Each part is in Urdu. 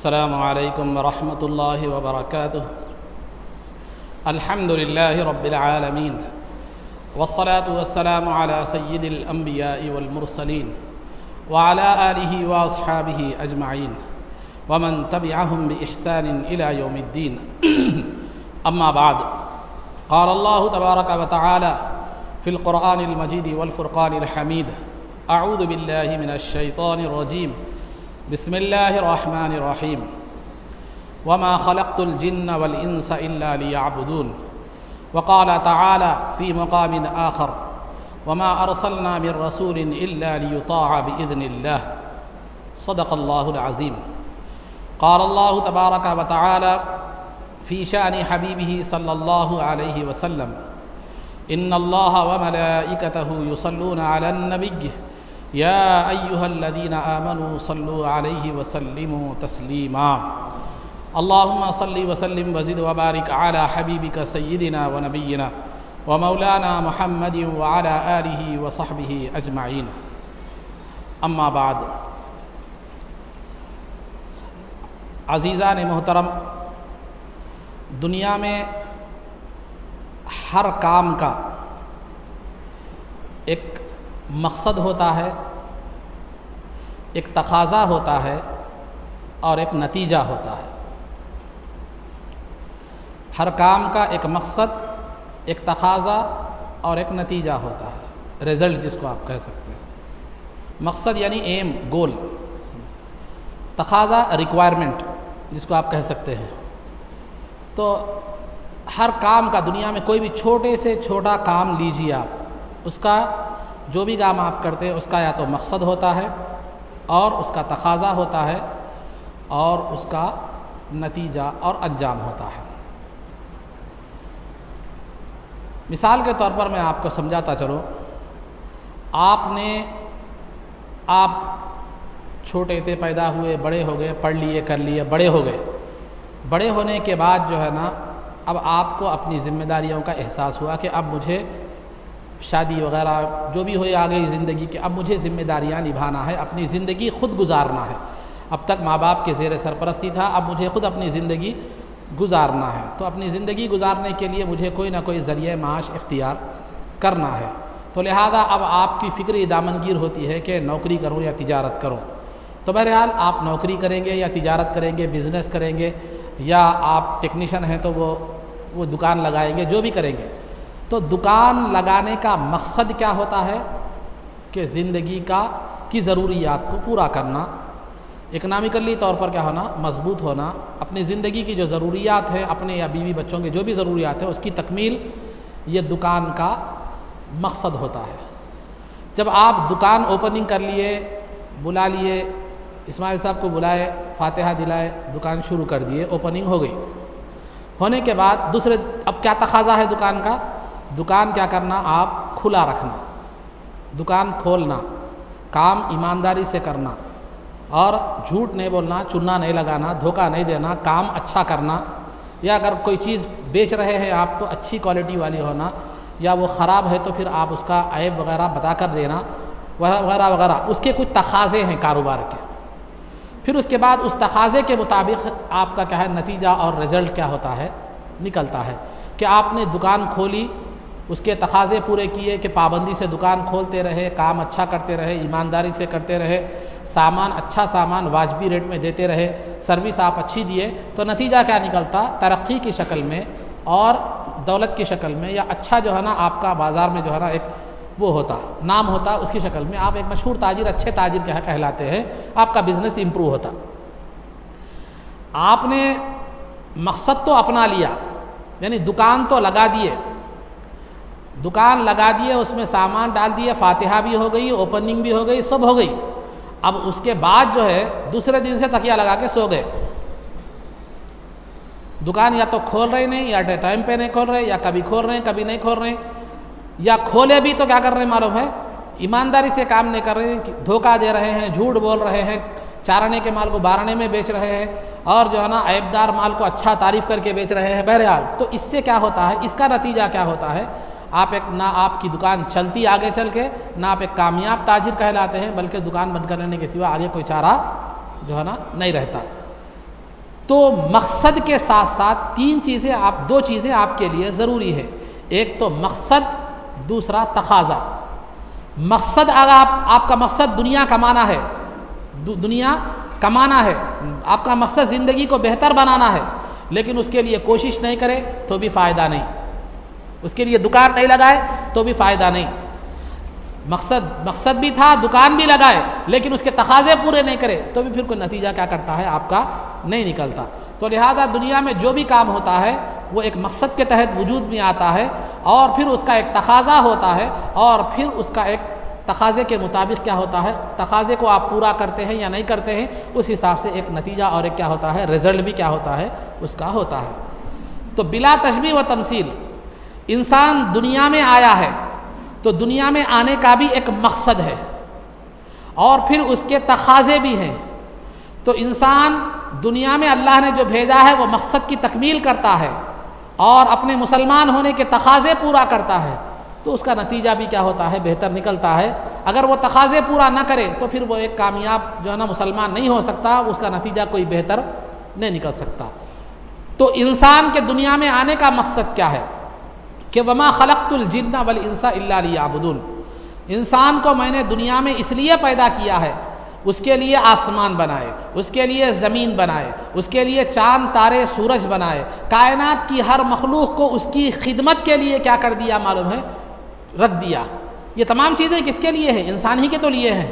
السلام عليكم ورحمة الله وبركاته. الحمد لله رب العالمين، والصلاة والسلام على سيد الأنبياء والمرسلين وعلى آله وأصحابه أجمعين ومن تبعهم بإحسان إلى يوم الدين. أما بعد، قال الله تبارك وتعالى في القرآن المجيد والفرقان الحميد: أعوذ بالله من الشيطان الرجيم، بسم الله الرحمن الرحيم، وما خلقت الجن والإنس إلا ليعبدون. وقال تعالى في مقام آخر: وما أرسلنا من رسول إلا ليطاع بإذن الله. صدق الله العظيم. قال الله تبارك وتعالى في شأن حبيبه صلى الله عليه وسلم: إن الله وملائكته يصلون على النبي يا أيها الذين آمنوا صلوا عليه وسلموا تسليما. اللهم صل وسلم وزد وبارك على حبيبك سيدنا ونبينا ومولانا محمد وعلى آله وصحبه أجمعين. اما بعد، عزیزان محترم، دنیا میں ہر کام کا ایک مقصد ہوتا ہے، ایک تقاضا ہوتا ہے اور ایک نتیجہ ہوتا ہے۔ ہر کام کا ایک مقصد، ایک تقاضا اور ایک نتیجہ ہوتا ہے، رزلٹ جس کو آپ کہہ سکتے ہیں۔ مقصد یعنی ایم، گول، تقاضا ریکوائرمنٹ جس کو آپ کہہ سکتے ہیں۔ تو ہر کام کا، دنیا میں کوئی بھی چھوٹے سے چھوٹا کام لیجیے آپ، اس کا جو بھی کام آپ کرتے ہیں اس کا یا تو مقصد ہوتا ہے اور اس کا تقاضا ہوتا ہے اور اس کا نتیجہ اور انجام ہوتا ہے۔ مثال کے طور پر میں آپ کو سمجھاتا چلوں، آپ چھوٹے تھے، پیدا ہوئے، بڑے ہو گئے، پڑھ لیے، کر لیے، بڑے ہو گئے۔ بڑے ہونے کے بعد جو ہے نا، اب آپ کو اپنی ذمہ داریوں کا احساس ہوا کہ اب مجھے شادی وغیرہ جو بھی ہوئی آگئی زندگی کے، اب مجھے ذمہ داریاں نبھانا ہے، اپنی زندگی خود گزارنا ہے۔ اب تک ماں باپ کے زیر سرپرستی تھا، اب مجھے خود اپنی زندگی گزارنا ہے۔ تو اپنی زندگی گزارنے کے لیے مجھے کوئی نہ کوئی ذریعہ معاش اختیار کرنا ہے۔ تو لہذا اب آپ کی فکری دامنگیر ہوتی ہے کہ نوکری کروں یا تجارت کروں۔ تو بہرحال آپ نوکری کریں گے یا تجارت کریں گے، بزنس کریں گے، یا آپ ٹیکنیشین ہیں تو وہ دکان لگائیں گے، جو بھی کریں گے۔ تو دکان لگانے کا مقصد کیا ہوتا ہے کہ زندگی کی ضروریات کو پورا کرنا، اکنامکلی طور پر کیا ہونا، مضبوط ہونا، اپنی زندگی کی جو ضروریات ہیں، اپنے یا بیوی بچوں کے جو بھی ضروریات ہیں، اس کی تکمیل، یہ دکان کا مقصد ہوتا ہے۔ جب آپ دکان اوپننگ کر لیے، بلا لیے، اسماعیل صاحب کو بلائے، فاتحہ دلائے، دکان شروع کر دیے، اوپننگ ہو گئی۔ ہونے کے بعد اب کیا تقاضا ہے دکان کا؟ دکان کیا کرنا؟ آپ کھلا رکھنا، دکان کھولنا، کام ایمانداری سے کرنا اور جھوٹ نہیں بولنا، چنا نہیں لگانا، دھوکہ نہیں دینا، کام اچھا کرنا، یا اگر کوئی چیز بیچ رہے ہیں آپ تو اچھی کوالٹی والی ہونا، یا وہ خراب ہے تو پھر آپ اس کا عیب وغیرہ بتا کر دینا، وغیرہ وغیرہ۔ اس کے کچھ تقاضے ہیں کاروبار کے۔ پھر اس کے بعد اس تقاضے کے مطابق آپ کا کیا ہے، نتیجہ اور رزلٹ کیا ہوتا ہے، نکلتا ہے کہ آپ نے دکان کھولی، اس کے تقاضے پورے کیے کہ پابندی سے دکان کھولتے رہے، کام اچھا کرتے رہے، ایمانداری سے کرتے رہے، سامان اچھا، سامان واجبی ریٹ میں دیتے رہے، سروس آپ اچھی دیے، تو نتیجہ کیا نکلتا؟ ترقی کی شکل میں اور دولت کی شکل میں، یا اچھا جو ہے نا آپ کا بازار میں جو ہے نا ایک وہ ہوتا، نام ہوتا، اس کی شکل میں آپ ایک مشہور تاجر، اچھے تاجر کیا کہلاتے ہیں، آپ کا بزنس امپروو ہوتا۔ آپ نے مقصد تو اپنا لیا، یعنی دکان تو لگا دیے، دکان لگا دیے، اس میں سامان ڈال دیے، فاتحہ بھی ہو گئی، اوپننگ بھی ہو گئی، سب ہو گئی۔ اب اس کے بعد جو ہے دوسرے دن سے تکیہ لگا کے سو گئے۔ دکان یا تو کھول رہے نہیں، یا ٹائم پہ نہیں کھول رہے، یا کبھی کھول رہے ہیں کبھی نہیں کھول رہے ہیں، یا کھولے بھی تو کیا کر رہے ہیں معلوم ہے، ایمانداری سے کام نہیں کر رہے ہیں، دھوکہ دے رہے ہیں، جھوٹ بول رہے ہیں، چارنے کے مال کو بارنے میں بیچ رہے ہیں، اور جو ہے نا عیبدار مال کو اچھا تعریف کر کے بیچ رہے ہیں۔ بہرحال تو اس سے کیا ہوتا ہے، اس کا نتیجہ کیا ہوتا ہے، آپ ایک نہ آپ کی دکان چلتی آگے چل کے، نہ آپ ایک کامیاب تاجر کہلاتے ہیں، بلکہ دکان بند کرنے کے سوا آگے کوئی چارہ جو ہے نا نہیں رہتا۔ تو مقصد کے ساتھ ساتھ دو چیزیں آپ کے لیے ضروری ہے. ایک تو مقصد، دوسرا تقاضا. مقصد اگر آپ کا مقصد دنیا کمانا ہے، آپ کا مقصد زندگی کو بہتر بنانا ہے، لیکن اس کے لیے کوشش نہیں کرے تو بھی فائدہ نہیں. اس کے لیے دکان نہیں لگائے تو بھی فائدہ نہیں. مقصد بھی تھا، دکان بھی لگائے، لیکن اس کے تقاضے پورے نہیں کرے تو بھی پھر کوئی نتیجہ کیا کرتا ہے آپ کا نہیں نکلتا. تو لہذا دنیا میں جو بھی کام ہوتا ہے وہ ایک مقصد کے تحت وجود میں آتا ہے، اور پھر اس کا ایک تقاضا ہوتا ہے، اور پھر اس کا ایک تقاضے کے مطابق کیا ہوتا ہے، تقاضے کو آپ پورا کرتے ہیں یا نہیں کرتے ہیں، اس حساب سے ایک نتیجہ اور ایک کیا ہوتا ہے، رزلٹ بھی کیا ہوتا ہے، اس کا ہوتا ہے. تو بلا تشبیہ و تمثیل انسان دنیا میں آیا ہے تو دنیا میں آنے کا بھی ایک مقصد ہے، اور پھر اس کے تقاضے بھی ہیں. تو انسان دنیا میں اللہ نے جو بھیجا ہے وہ مقصد کی تکمیل کرتا ہے اور اپنے مسلمان ہونے کے تقاضے پورا کرتا ہے، تو اس کا نتیجہ بھی کیا ہوتا ہے، بہتر نکلتا ہے. اگر وہ تقاضے پورا نہ کرے تو پھر وہ ایک کامیاب جو ہے نا مسلمان نہیں ہو سکتا، اس کا نتیجہ کوئی بہتر نہیں نکل سکتا. تو انسان کے دنیا میں آنے کا مقصد کیا ہے کہ وما خلقت الجن والانس الا لیعبدون. انسان کو میں نے دنیا میں اس لیے پیدا کیا ہے، اس کے لیے آسمان بنائے، اس کے لیے زمین بنائے، اس کے لیے چاند تارے سورج بنائے، کائنات کی ہر مخلوق کو اس کی خدمت کے لیے کیا کر دیا معلوم ہے، رکھ دیا. یہ تمام چیزیں کس کے لیے ہیں؟ انسان ہی کے تو لیے ہیں.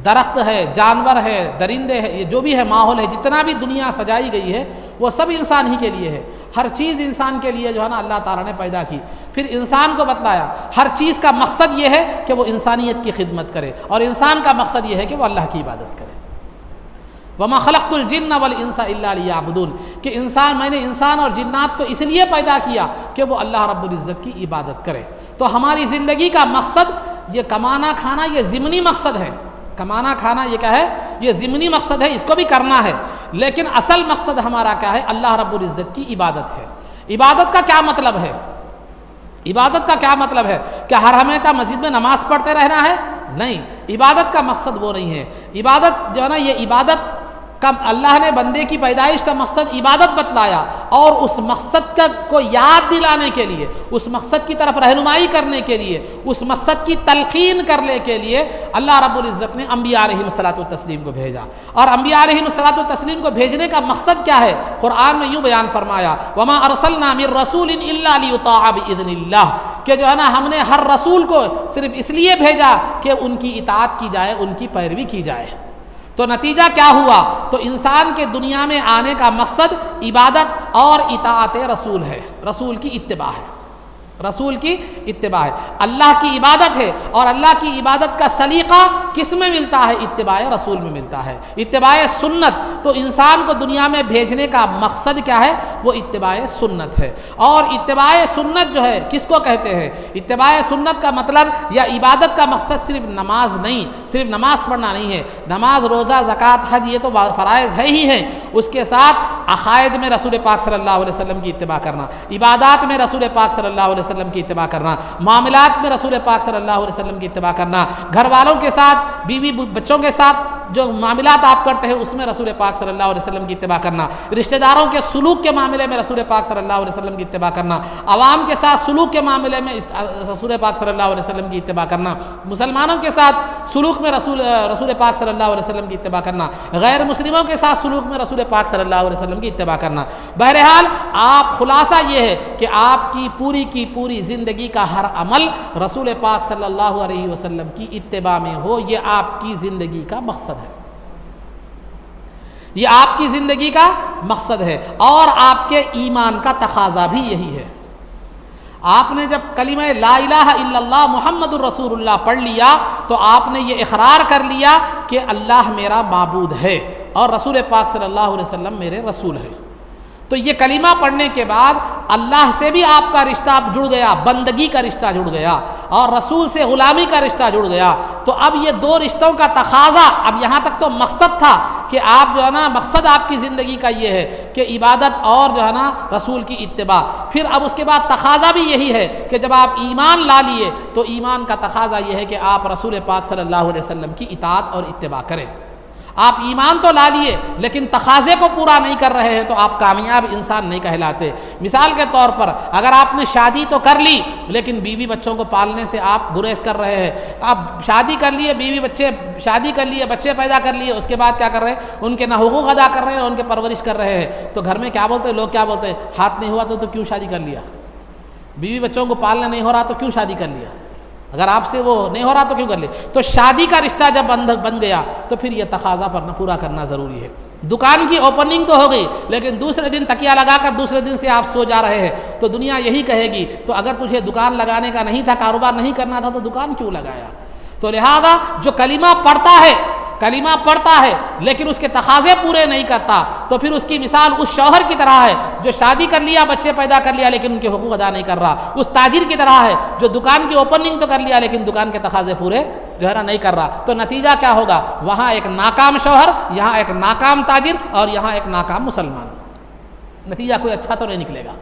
درخت ہے، جانور ہے، درندے ہیں، یہ جو بھی ہے ماحول ہے، جتنا بھی دنیا سجائی گئی ہے وہ سب انسان ہی کے لیے ہے. ہر چیز انسان کے لیے جو ہے نا اللہ تعالیٰ نے پیدا کی. پھر انسان کو بتلایا ہر چیز کا مقصد یہ ہے کہ وہ انسانیت کی خدمت کرے، اور انسان کا مقصد یہ ہے کہ وہ اللہ کی عبادت کرے. وما خلقت الجن والانس الا لیعبدون، کہ میں نے انسان اور جنات کو اس لیے پیدا کیا کہ وہ اللہ رب العزت کی عبادت کرے. تو ہماری زندگی کا مقصد یہ کمانا کھانا، یہ ضمنی مقصد ہے. کمانا کھانا یہ کیا ہے؟ یہ ضمنی مقصد ہے، اس کو بھی کرنا ہے، لیکن اصل مقصد ہمارا کیا ہے؟ اللہ رب العزت کی عبادت ہے. عبادت کا کیا مطلب ہے؟ عبادت کا کیا مطلب ہے؟ کہ ہر ہمیشہ مسجد میں نماز پڑھتے رہنا ہے؟ نہیں، عبادت کا مقصد وہ نہیں ہے. عبادت جو ہے نا، یہ عبادت کا اللہ نے بندے کی پیدائش کا مقصد عبادت بتلایا، اور اس مقصد کو یاد دلانے کے لیے، اس مقصد کی طرف رہنمائی کرنے کے لیے، اس مقصد کی تلقین کرنے کے لیے اللہ رب العزت نے انبیاء علیہم الصلوۃ والتسلیم کو بھیجا. اور انبیاء علیہم الصلوۃ والتسلیم کو بھیجنے کا مقصد کیا ہے؟ قرآن میں یوں بیان فرمایا وما ارسلنا من رسول الا لیطاع باذن اللہ، کہ جو ہے نا ہم نے ہر رسول کو صرف اس لیے بھیجا کہ ان کی اطاعت کی جائے، ان کی پیروی کی جائے. تو نتیجہ کیا ہوا؟ تو انسان کے دنیا میں آنے کا مقصد عبادت اور اطاعت رسول ہے، رسول کی اتباع ہے. رسول کی اتباع ہے، اللہ کی عبادت ہے. اور اللہ کی عبادت کا سلیقہ کس میں ملتا ہے؟ اتباع رسول میں ملتا ہے، اتباع سنت. تو انسان کو دنیا میں بھیجنے کا مقصد کیا ہے؟ وہ اتباع سنت ہے. اور اتباع سنت جو ہے کس کو کہتے ہیں؟ اتباع سنت کا مطلب یا عبادت کا مقصد صرف نماز نہیں، صرف نماز پڑھنا نہیں ہے. نماز، روزہ، زکوٰۃ، حج یہ تو فرائض ہے ہی ہیں. اس کے ساتھ عقائد میں رسول پاک صلی اللہ علیہ وسلم کی اتباع کرنا، عبادات میں رسول پاک صلی اللہ علیہ وسلم کی اتباع کرنا، معاملات میں رسول پاک صلی اللہ علیہ وسلم کی اتباع کرنا، گھر والوں کے ساتھ، بیوی بچوں کے ساتھ جو معاملات آپ کرتے ہیں اس میں رسول پاک صلی اللہ علیہ وسلم کی اتباع کرنا، رشتہ داروں کے سلوک کے معاملے میں رسول پاک صلی اللہ علیہ وسلم کی اتباع کرنا، عوام کے ساتھ سلوک کے معاملے میں رسول پاک صلی اللہ علیہ وسلم کی اتباع کرنا، مسلمانوں کے ساتھ سلوک میں رسول پاک صلی اللہ علیہ وسلم کی اتباع کرنا، غیر مسلموں کے ساتھ سلوک میں رسول پاک صلی اللہ علیہ وسلم کی اتباع کرنا. بہرحال آپ خلاصہ یہ ہے کہ آپ کی پوری زندگی کا ہر عمل رسول پاک صلی اللہ علیہ وسلم کی اتباع میں ہو، یہ آپ کی زندگی کا مقصد ہے. یہ آپ کی زندگی کا مقصد ہے، اور آپ کے ایمان کا تقاضا بھی یہی ہے. آپ نے جب کلمہ لا الہ الا اللہ محمد الرسول اللہ پڑھ لیا تو آپ نے یہ اقرار کر لیا کہ اللہ میرا معبود ہے اور رسول پاک صلی اللہ علیہ وسلم میرے رسول ہیں. تو یہ کلمہ پڑھنے کے بعد اللہ سے بھی آپ کا رشتہ جڑ گیا، بندگی کا رشتہ جڑ گیا، اور رسول سے غلامی کا رشتہ جڑ گیا. تو اب یہ دو رشتوں کا تقاضا، اب یہاں تک تو مقصد تھا کہ آپ جو ہے نا، مقصد آپ کی زندگی کا یہ ہے کہ عبادت اور جو ہے نا رسول کی اتباع. پھر اب اس کے بعد تقاضا بھی یہی ہے کہ جب آپ ایمان لا لیے تو ایمان کا تقاضا یہ ہے کہ آپ رسول پاک صلی اللہ علیہ وسلم کی اطاعت اور اتباع کریں. آپ ایمان تو لا لیے لیکن تقاضے کو پورا نہیں کر رہے ہیں تو آپ کامیاب انسان نہیں کہلاتے۔ مثال کے طور پر اگر آپ نے شادی تو کر لی لیکن بیوی بچوں کو پالنے سے آپ گریز کر رہے ہیں، آپ شادی کر لیے، شادی کر لیے، بچے پیدا کر لیے، اس کے بعد کیا کر رہے ہیں؟ ان کے نہ حقوق ادا کر رہے ہیں، ان کے پرورش کر رہے ہیں، تو گھر میں کیا بولتے ہیں لوگ؟ کیا بولتے ہیں؟ ہاتھ نہیں ہوا تو کیوں شادی کر لیا؟ بیوی بچوں کو پالنا نہیں ہو رہا تو کیوں شادی کر لیا؟ اگر آپ سے وہ نہیں ہو رہا تو کیوں کر لے؟ تو شادی کا رشتہ جب بن گیا تو پھر یہ تقاضا پورا کرنا ضروری ہے۔ دکان کی اوپننگ تو ہو گئی لیکن دوسرے دن تکیہ لگا کر دوسرے دن سے آپ سو جا رہے ہیں تو دنیا یہی کہے گی تو اگر تجھے دکان لگانے کا نہیں تھا، کاروبار نہیں کرنا تھا تو دکان کیوں لگایا؟ تو لہذا جو کلمہ پڑھتا ہے لیکن اس کے تقاضے پورے نہیں کرتا تو پھر اس کی مثال اس شوہر کی طرح ہے جو شادی کر لیا، بچے پیدا کر لیا لیکن ان کے حقوق ادا نہیں کر رہا، اس تاجر کی طرح ہے جو دکان کی اوپننگ تو کر لیا لیکن دکان کے تقاضے پورے نہیں کر رہا۔ تو نتیجہ کیا ہوگا؟ وہاں ایک ناکام شوہر، یہاں ایک ناکام تاجر اور یہاں ایک ناکام مسلمان، نتیجہ کوئی اچھا تو نہیں نکلے گا۔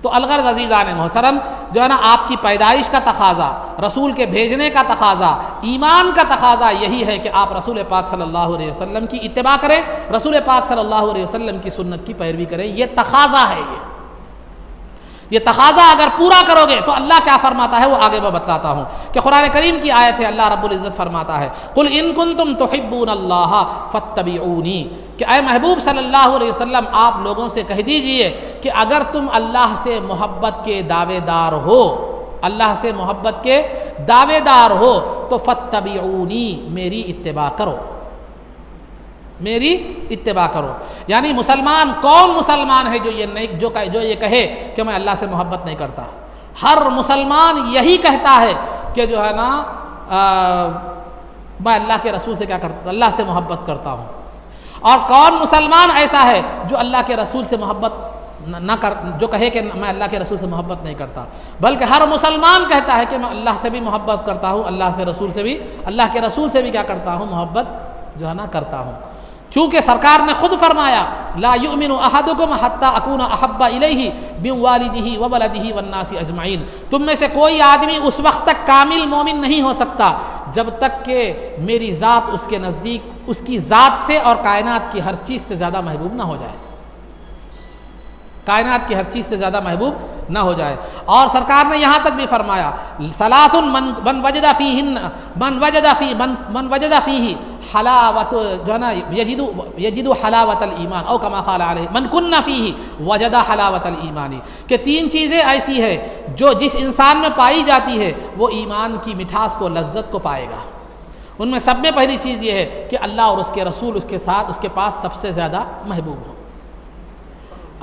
تو الغرض عزیزان محترم جو ہے نا، آپ کی پیدائش کا تقاضا، رسول کے بھیجنے کا تقاضا، ایمان کا تقاضا یہی ہے کہ آپ رسول پاک صلی اللہ علیہ وسلم کی اتباع کریں، رسول پاک صلی اللہ علیہ وسلم کی سنت کی پیروی کریں۔ یہ تقاضا ہے، یہ تقاضا اگر پورا کرو گے تو اللہ کیا فرماتا ہے وہ آگے میں بتلاتا ہوں کہ قرآن کریم کی آیت ہے، اللہ رب العزت فرماتا ہے قل ان کنتم تحبون اللہ فاتبعونی، کہ اے محبوب صلی اللہ علیہ وسلم آپ لوگوں سے کہہ دیجئے کہ اگر تم اللہ سے محبت کے دعوے دار ہو، اللہ سے محبت کے دعوے دار ہو تو فاتبعونی، میری اتباع کرو، میری اتباع کرو۔ یعنی مسلمان کون مسلمان ہے جو یہ کہے کہ میں اللہ سے محبت نہیں کرتا؟ ہر مسلمان یہی کہتا ہے کہ جو ہے نا میں اللہ کے رسول سے کیا کرتا، اللہ سے محبت کرتا ہوں۔ اور کون مسلمان ایسا ہے جو اللہ کے رسول سے محبت جو کہے کہ میں اللہ کے رسول سے محبت نہیں کرتا؟ بلکہ ہر مسلمان کہتا ہے کہ میں اللہ سے بھی محبت کرتا ہوں، اللہ کے رسول سے بھی کیا کرتا ہوں؟ محبت جو ہے نا کرتا ہوں۔ چونکہ سرکار نے خود فرمایا لا یؤمن احدکم حتی اکون احب الیہ من والدہ وولدہ والناس اجمعین، تم میں سے کوئی آدمی اس وقت تک کامل مومن نہیں ہو سکتا جب تک کہ میری ذات اس کے نزدیک اس کی ذات سے اور کائنات کی ہر چیز سے زیادہ محبوب نہ ہو جائے، کائنات کی ہر چیز سے زیادہ محبوب نہ ہو جائے۔ اور سرکار نے یہاں تک بھی فرمایا ثلاث من وجد فیہ حلاوت جو ہے نا یجد حلاوت الایمان او کما قال علیہ من کن فیہ وجد حلاوت الایمان، کہ تین چیزیں ایسی ہے جو جس انسان میں پائی جاتی ہے وہ ایمان کی مٹھاس کو، لذت کو پائے گا۔ ان میں سب میں پہلی چیز یہ ہے کہ اللہ اور اس کے رسول اس کے ساتھ اس کے پاس سب سے زیادہ محبوب ہوں،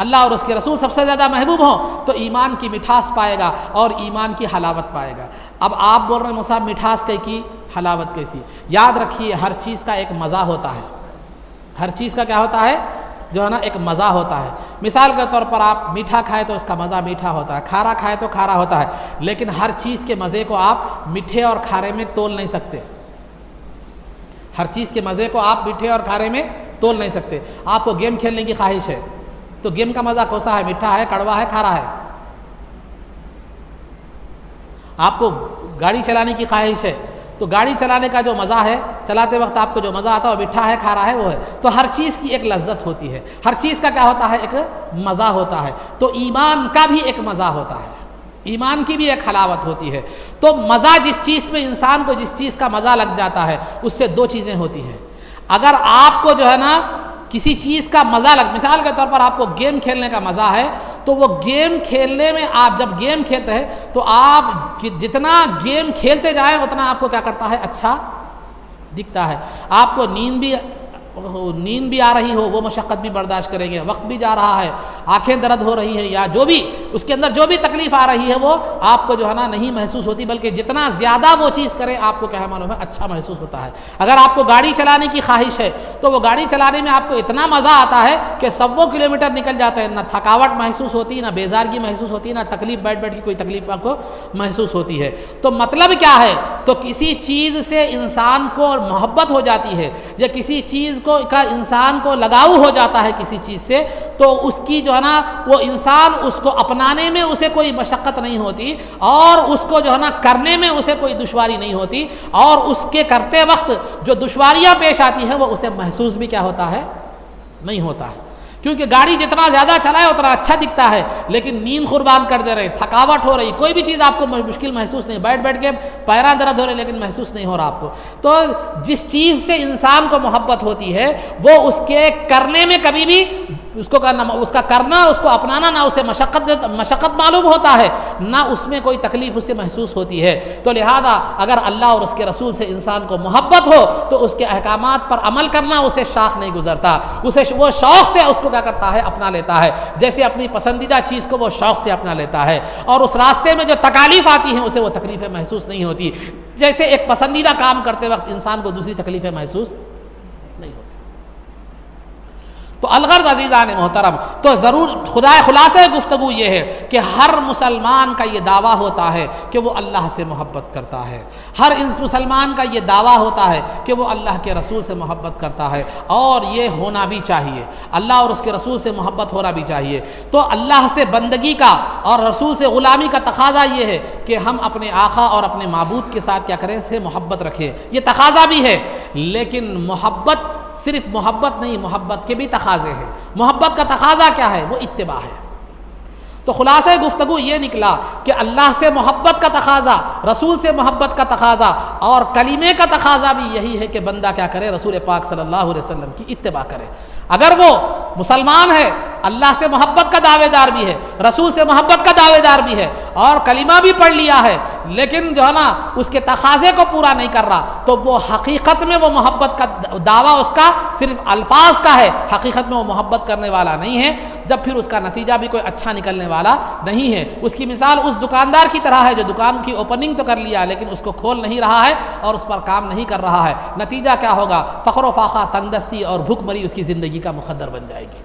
اللہ اور اس کے رسول سب سے زیادہ محبوب ہوں تو ایمان کی مٹھاس پائے گا اور ایمان کی حلاوت پائے گا۔ اب آپ بول رہے ہیں مصعب مٹھاس کی حلاوت کیسی؟ یاد رکھیے ہر چیز کا ایک مزہ ہوتا ہے، ہر چیز کا کیا ہوتا ہے؟ جو ہے نا ایک مزہ ہوتا ہے۔ مثال کے طور پر آپ میٹھا کھائے تو اس کا مزہ میٹھا ہوتا ہے، کھارا کھائے تو کھارا ہوتا ہے، لیکن ہر چیز کے مزے کو آپ میٹھے اور کھارے میں تول نہیں سکتے، ہر چیز کے مزے کو آپ میٹھے اور کھارے میں تول نہیں سکتے۔ آپ کو گیم کھیلنے کی خواہش ہے تو گیم کا مزہ کیسا ہے؟ میٹھا ہے، کڑوا ہے، کھارا ہے؟ آپ کو گاڑی چلانے کی خواہش ہے تو گاڑی چلانے کا جو مزہ ہے، چلاتے وقت آپ کو جو مزہ آتا ہے وہ میٹھا ہے، کھارا ہے، وہ ہے۔ تو ہر چیز کی ایک لذت ہوتی ہے، ہر چیز کا کیا ہوتا ہے؟ ایک مزہ ہوتا ہے۔ تو ایمان کا بھی ایک مزہ ہوتا ہے، ایمان کی بھی ایک حلاوت ہوتی ہے۔ تو مزہ جس چیز میں انسان کو جس چیز کا مزہ لگ جاتا ہے اس سے دو چیزیں ہوتی ہیں۔ اگر آپ کو جو ہے نا کسی چیز کا مزہ مثال کے طور پر آپ کو گیم کھیلنے کا مزہ ہے تو وہ گیم کھیلنے میں آپ جب گیم کھیلتے ہیں تو آپ جتنا گیم کھیلتے جائیں اتنا آپ کو کیا کرتا ہے؟ اچھا دکھتا ہے۔ آپ کو نیند بھی آ رہی ہو وہ مشقت بھی برداشت کریں گے، وقت بھی جا رہا ہے، آنکھیں درد ہو رہی ہیں یا جو بھی اس کے اندر جو بھی تکلیف آ رہی ہے وہ آپ کو جو ہے نا نہیں محسوس ہوتی، بلکہ جتنا زیادہ وہ چیز کریں آپ کو کیا معلوم ہے؟ اچھا محسوس ہوتا ہے۔ اگر آپ کو گاڑی چلانے کی خواہش ہے تو وہ گاڑی چلانے میں آپ کو اتنا مزہ آتا ہے کہ سو کلومیٹر نکل جاتے ہیں، نہ تھکاوٹ محسوس ہوتی، نہ بیزارگی محسوس ہوتی، نہ تکلیف بیٹھ کی کوئی تکلیف آپ کو محسوس ہوتی ہے۔ تو مطلب کیا ہے؟ تو کسی چیز سے انسان کو محبت ہو جاتی ہے یا کسی چیز کا انسان کو لگاؤ ہو جاتا ہے کسی چیز سے تو اس کی جو ہے نا وہ انسان اس کو اپنانے میں اسے کوئی مشقت نہیں ہوتی اور اس کو جو ہے نا کرنے میں اسے کوئی دشواری نہیں ہوتی، اور اس کے کرتے وقت جو دشواریاں پیش آتی ہیں وہ اسے محسوس بھی کیا ہوتا ہے، نہیں ہوتا ہے۔ کیونکہ گاڑی جتنا زیادہ چلائے اتنا اچھا دکھتا ہے، لیکن نیند قربان کر دے رہے، تھکاوٹ ہو رہی، کوئی بھی چیز آپ کو مشکل محسوس نہیں، بیٹھ کے پیراں درد ہو رہے لیکن محسوس نہیں ہو رہا آپ کو۔ تو جس چیز سے انسان کو محبت ہوتی ہے وہ اس کے کرنے میں کبھی بھی اس کو کرنا، اس کا کرنا، اس کو اپنانا، نہ اسے مشقت معلوم ہوتا ہے، نہ اس میں کوئی تکلیف اسے محسوس ہوتی ہے۔ تو لہذا اگر اللہ اور اس کے رسول سے انسان کو محبت ہو تو اس کے احکامات پر عمل کرنا اسے شاخ نہیں گزرتا، اسے وہ شوق سے اس کو کیا کرتا ہے، اپنا لیتا ہے، جیسے اپنی پسندیدہ چیز کو وہ شوق سے اپنا لیتا ہے، اور اس راستے میں جو تکالیف آتی ہیں اسے وہ تکلیفیں محسوس نہیں ہوتی، جیسے ایک پسندیدہ کام کرتے وقت انسان کو دوسری تکلیفیں محسوس نہیں ہوتی۔ تو الغرض عزیزان محترم، تو ضرور خلاصہ گفتگو یہ ہے کہ ہر مسلمان کا یہ دعویٰ ہوتا ہے کہ وہ اللہ سے محبت کرتا ہے، ہر مسلمان کا یہ دعویٰ ہوتا ہے کہ وہ اللہ کے رسول سے محبت کرتا ہے، اور یہ ہونا بھی چاہیے، اللہ اور اس کے رسول سے محبت ہونا بھی چاہیے۔ تو اللہ سے بندگی کا اور رسول سے غلامی کا تقاضا یہ ہے کہ ہم اپنے آقا اور اپنے معبود کے ساتھ کیا کریں، سے محبت رکھیں، یہ تقاضا بھی ہے۔ لیکن محبت صرف محبت نہیں، محبت کے بھی تقاضے ہیں۔ محبت کا تقاضا کیا ہے؟ وہ اتباع ہے۔ تو خلاصہ گفتگو یہ نکلا کہ اللہ سے محبت کا تقاضا، رسول سے محبت کا تقاضا اور کلمے کا تقاضا بھی یہی ہے کہ بندہ کیا کرے، رسول پاک صلی اللہ علیہ وسلم کی اتباع کرے۔ اگر وہ مسلمان ہے، اللہ سے محبت کا دعوے دار بھی ہے، رسول سے محبت کا دعوے دار بھی ہے، اور کلمہ بھی پڑھ لیا ہے، لیکن جو ہے نا اس کے تقاضے کو پورا نہیں کر رہا، تو وہ حقیقت میں وہ محبت کا دعویٰ اس کا صرف الفاظ کا ہے، حقیقت میں وہ محبت کرنے والا نہیں ہے، جب پھر اس کا نتیجہ بھی کوئی اچھا نکلنے والا نہیں ہے۔ اس کی مثال اس دکاندار کی طرح ہے جو دکان کی اوپننگ تو کر لیا لیکن اس کو کھول نہیں رہا ہے اور اس پر کام نہیں کر رہا ہے، نتیجہ کیا ہوگا؟ فقر و فاقہ، تنگ دستی اور بھوک مری اس کی زندگی کا مقدر بن جائے گی۔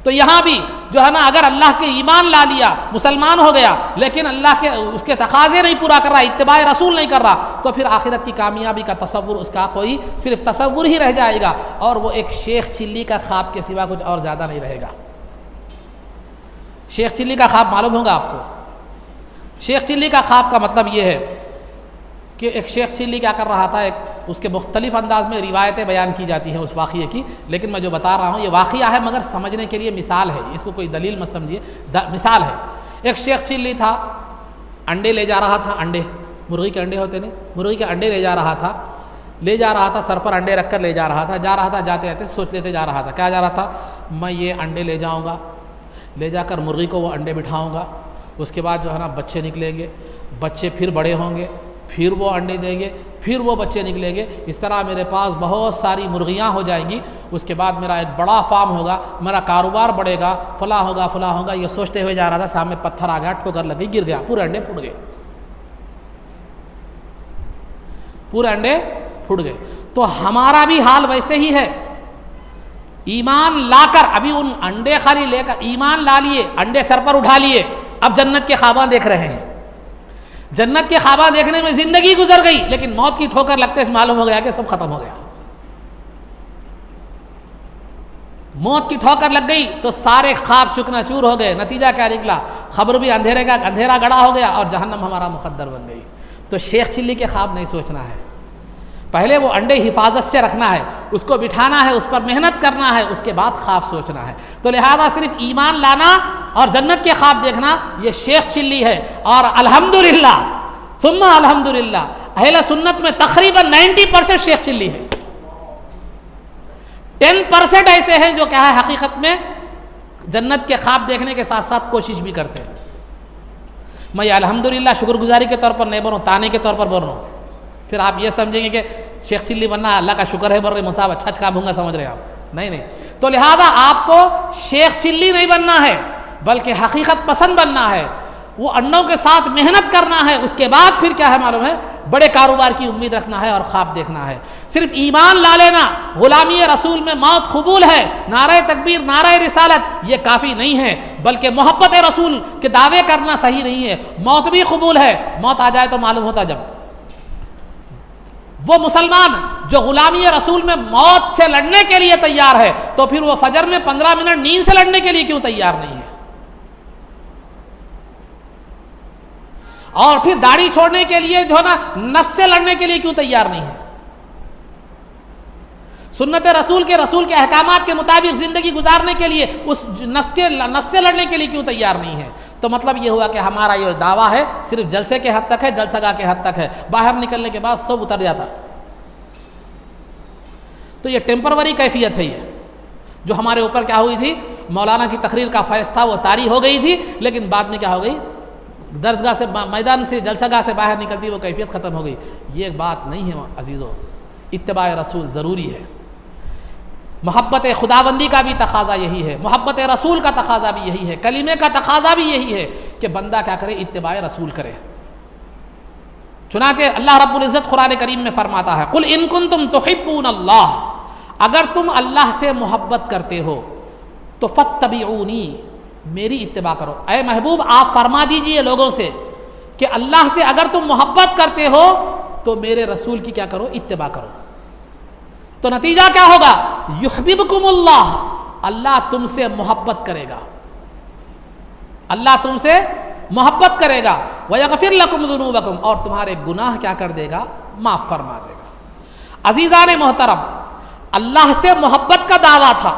تو یہاں بھی جو ہے نا اگر اللہ کے ایمان لا لیا، مسلمان ہو گیا، لیکن اللہ کے اس کے تقاضے نہیں پورا کر رہا، اتباع رسول نہیں کر رہا، تو پھر آخرت کی کامیابی کا تصور اس کا کوئی صرف تصور ہی رہ جائے گا، اور وہ ایک شیخ چلی کا خواب کے سوا کچھ اور زیادہ نہیں رہے گا۔ شیخ چلی کا خواب معلوم ہوگا آپ کو؟ شیخ چلی کا خواب کا مطلب یہ ہے کہ ایک شیخ چلی کیا کر رہا تھا، ایک اس کے مختلف انداز میں روایتیں بیان کی جاتی ہیں اس واقعے کی، لیکن میں جو بتا رہا ہوں یہ واقعہ ہے مگر سمجھنے کے لیے مثال ہے، اس کو کوئی دلیل مت سمجھیے، مثال ہے۔ ایک شیخ چلی تھا، انڈے لے جا رہا تھا، انڈے، مرغی کے انڈے ہوتے نہیں، مرغی کے انڈے لے جا رہا تھا، سر پر انڈے رکھ کر لے جا رہا تھا، جاتے جاتے سوچ لیتے جا رہا تھا، کیا جا رہا تھا؟ میں یہ انڈے لے جاؤں گا، لے جا کر مرغی کو وہ انڈے بٹھاؤں گا، اس کے بعد جو ہے نا بچے نکلیں گے، بچے پھر بڑے ہوں گے، پھر وہ انڈے دیں گے، پھر وہ بچے نکلیں گے، اس طرح میرے پاس بہت ساری مرغیاں ہو جائیں گی، اس کے بعد میرا ایک بڑا فارم ہوگا، میرا کاروبار بڑھے گا، فلاں ہوگا۔ یہ سوچتے ہوئے جا رہا تھا، سامنے پتھر آ گیا، ٹھوکر لگ گئی، گر گیا، پورے انڈے پھوٹ گئے۔ تو ہمارا بھی حال ویسے ہی ہے، ایمان لا کر ابھی ان انڈے خالی لے کر ایمان لا لیے، انڈے سر پر اٹھا لیے، اب جنت کے خواباں دیکھ رہے ہیں، جنت کے خواباں دیکھنے میں زندگی گزر گئی، لیکن موت کی ٹھوکر لگتے سے معلوم ہو گیا کہ سب ختم ہو گیا۔ موت کی ٹھوکر لگ گئی تو سارے خواب چکنا چور ہو گئے، نتیجہ کیا نکلا؟ خبر بھی اندھیرا گڑا ہو گیا اور جہنم ہمارا مقدر بن گئی۔ تو شیخ چلی کے خواب نہیں سوچنا ہے، پہلے وہ انڈے حفاظت سے رکھنا ہے، اس کو بٹھانا ہے، اس پر محنت کرنا ہے، اس کے بعد خواب سوچنا ہے۔ تو لہذا صرف ایمان لانا اور جنت کے خواب دیکھنا یہ شیخ چلی ہے، اور الحمدللہ ثم الحمدللہ اہل سنت میں تقریباً 90% شیخ چلی ہے، 10% ایسے ہیں جو کیا ہے حقیقت میں جنت کے خواب دیکھنے کے ساتھ ساتھ کوشش بھی کرتے ہیں۔ میں یہ الحمدللہ شکر گزاری کے طور پر نہیں بول رہا ہوں، تانے کے طور پر بول رہا ہوں، پھر آپ یہ سمجھیں گے کہ شیخ چلی بننا اللہ کا شکر ہے، بول رہے مصعب اچھا کام ہوں گا، سمجھ رہے آپ؟ نہیں۔ تو لہذا آپ کو شیخ چلی نہیں بننا ہے بلکہ حقیقت پسند بننا ہے، وہ انڈوں کے ساتھ محنت کرنا ہے، اس کے بعد پھر کیا ہے معلوم ہے، بڑے کاروبار کی امید رکھنا ہے اور خواب دیکھنا ہے۔ صرف ایمان لا لینا، غلامی رسول میں موت قبول ہے، نعرہ تکبیر، نعرہ رسالت، یہ کافی نہیں ہے، بلکہ محبت رسول کے دعوے کرنا صحیح نہیں ہے، موت بھی قبول ہے، موت آ جائے تو معلوم ہوتا جب وہ مسلمان جو غلامی رسول میں موت سے لڑنے کے لیے تیار ہے، تو پھر وہ فجر میں 15 منٹ نیند سے لڑنے کے لیے کیوں تیار نہیں ہے؟ اور پھر داڑھی چھوڑنے کے لیے جو ہے نا نفس سے لڑنے کے لیے کیوں تیار نہیں ہے؟ سنت رسول کے احکامات کے مطابق زندگی گزارنے کے لیے اس نفس سے لڑنے کے لیے کیوں تیار نہیں ہے؟ تو مطلب یہ ہوا کہ ہمارا یہ دعویٰ ہے صرف جلسے کے حد تک ہے، جلسہ گاہ کے حد تک ہے، باہر نکلنے کے بعد سب اتر جاتا۔ تو یہ ٹیمپروری کیفیت ہے، یہ جو ہمارے اوپر کیا ہوئی تھی، مولانا کی تقریر کا فیض تھا، وہ طاری ہو گئی تھی، لیکن بعد میں کیا ہو گئی، درسگاہ سے میدان سے جلسہ گاہ سے باہر نکلتی وہ کیفیت ختم ہو گئی۔ یہ ایک بات نہیں ہے عزیزو، اتباع رسول ضروری ہے۔ محبت خداوندی کا بھی تقاضا یہی ہے، محبت رسول کا تقاضا بھی یہی ہے، کلمے کا تقاضا بھی یہی ہے کہ بندہ کیا کرے، اتباع رسول کرے۔ چنانچہ اللہ رب العزت قرآن کریم میں فرماتا ہے، قل ان کنتم تحبون اللہ، اگر تم اللہ سے محبت کرتے ہو تو فاتبعونی، میری اتباع کرو۔ اے محبوب آپ فرما دیجئے لوگوں سے کہ اللہ سے اگر تم محبت کرتے ہو تو میرے رسول کی کیا کرو، اتباع کرو۔ تو نتیجہ کیا ہوگا، یحببکم اللہ، اللہ تم سے محبت کرے گا، اللہ تم سے محبت کرے گا، ویغفر لکم ذنوبکم، اور تمہارے گناہ کیا کر دے گا، معاف فرما دے گا۔ عزیزان محترم، اللہ سے محبت کا دعویٰ تھا۔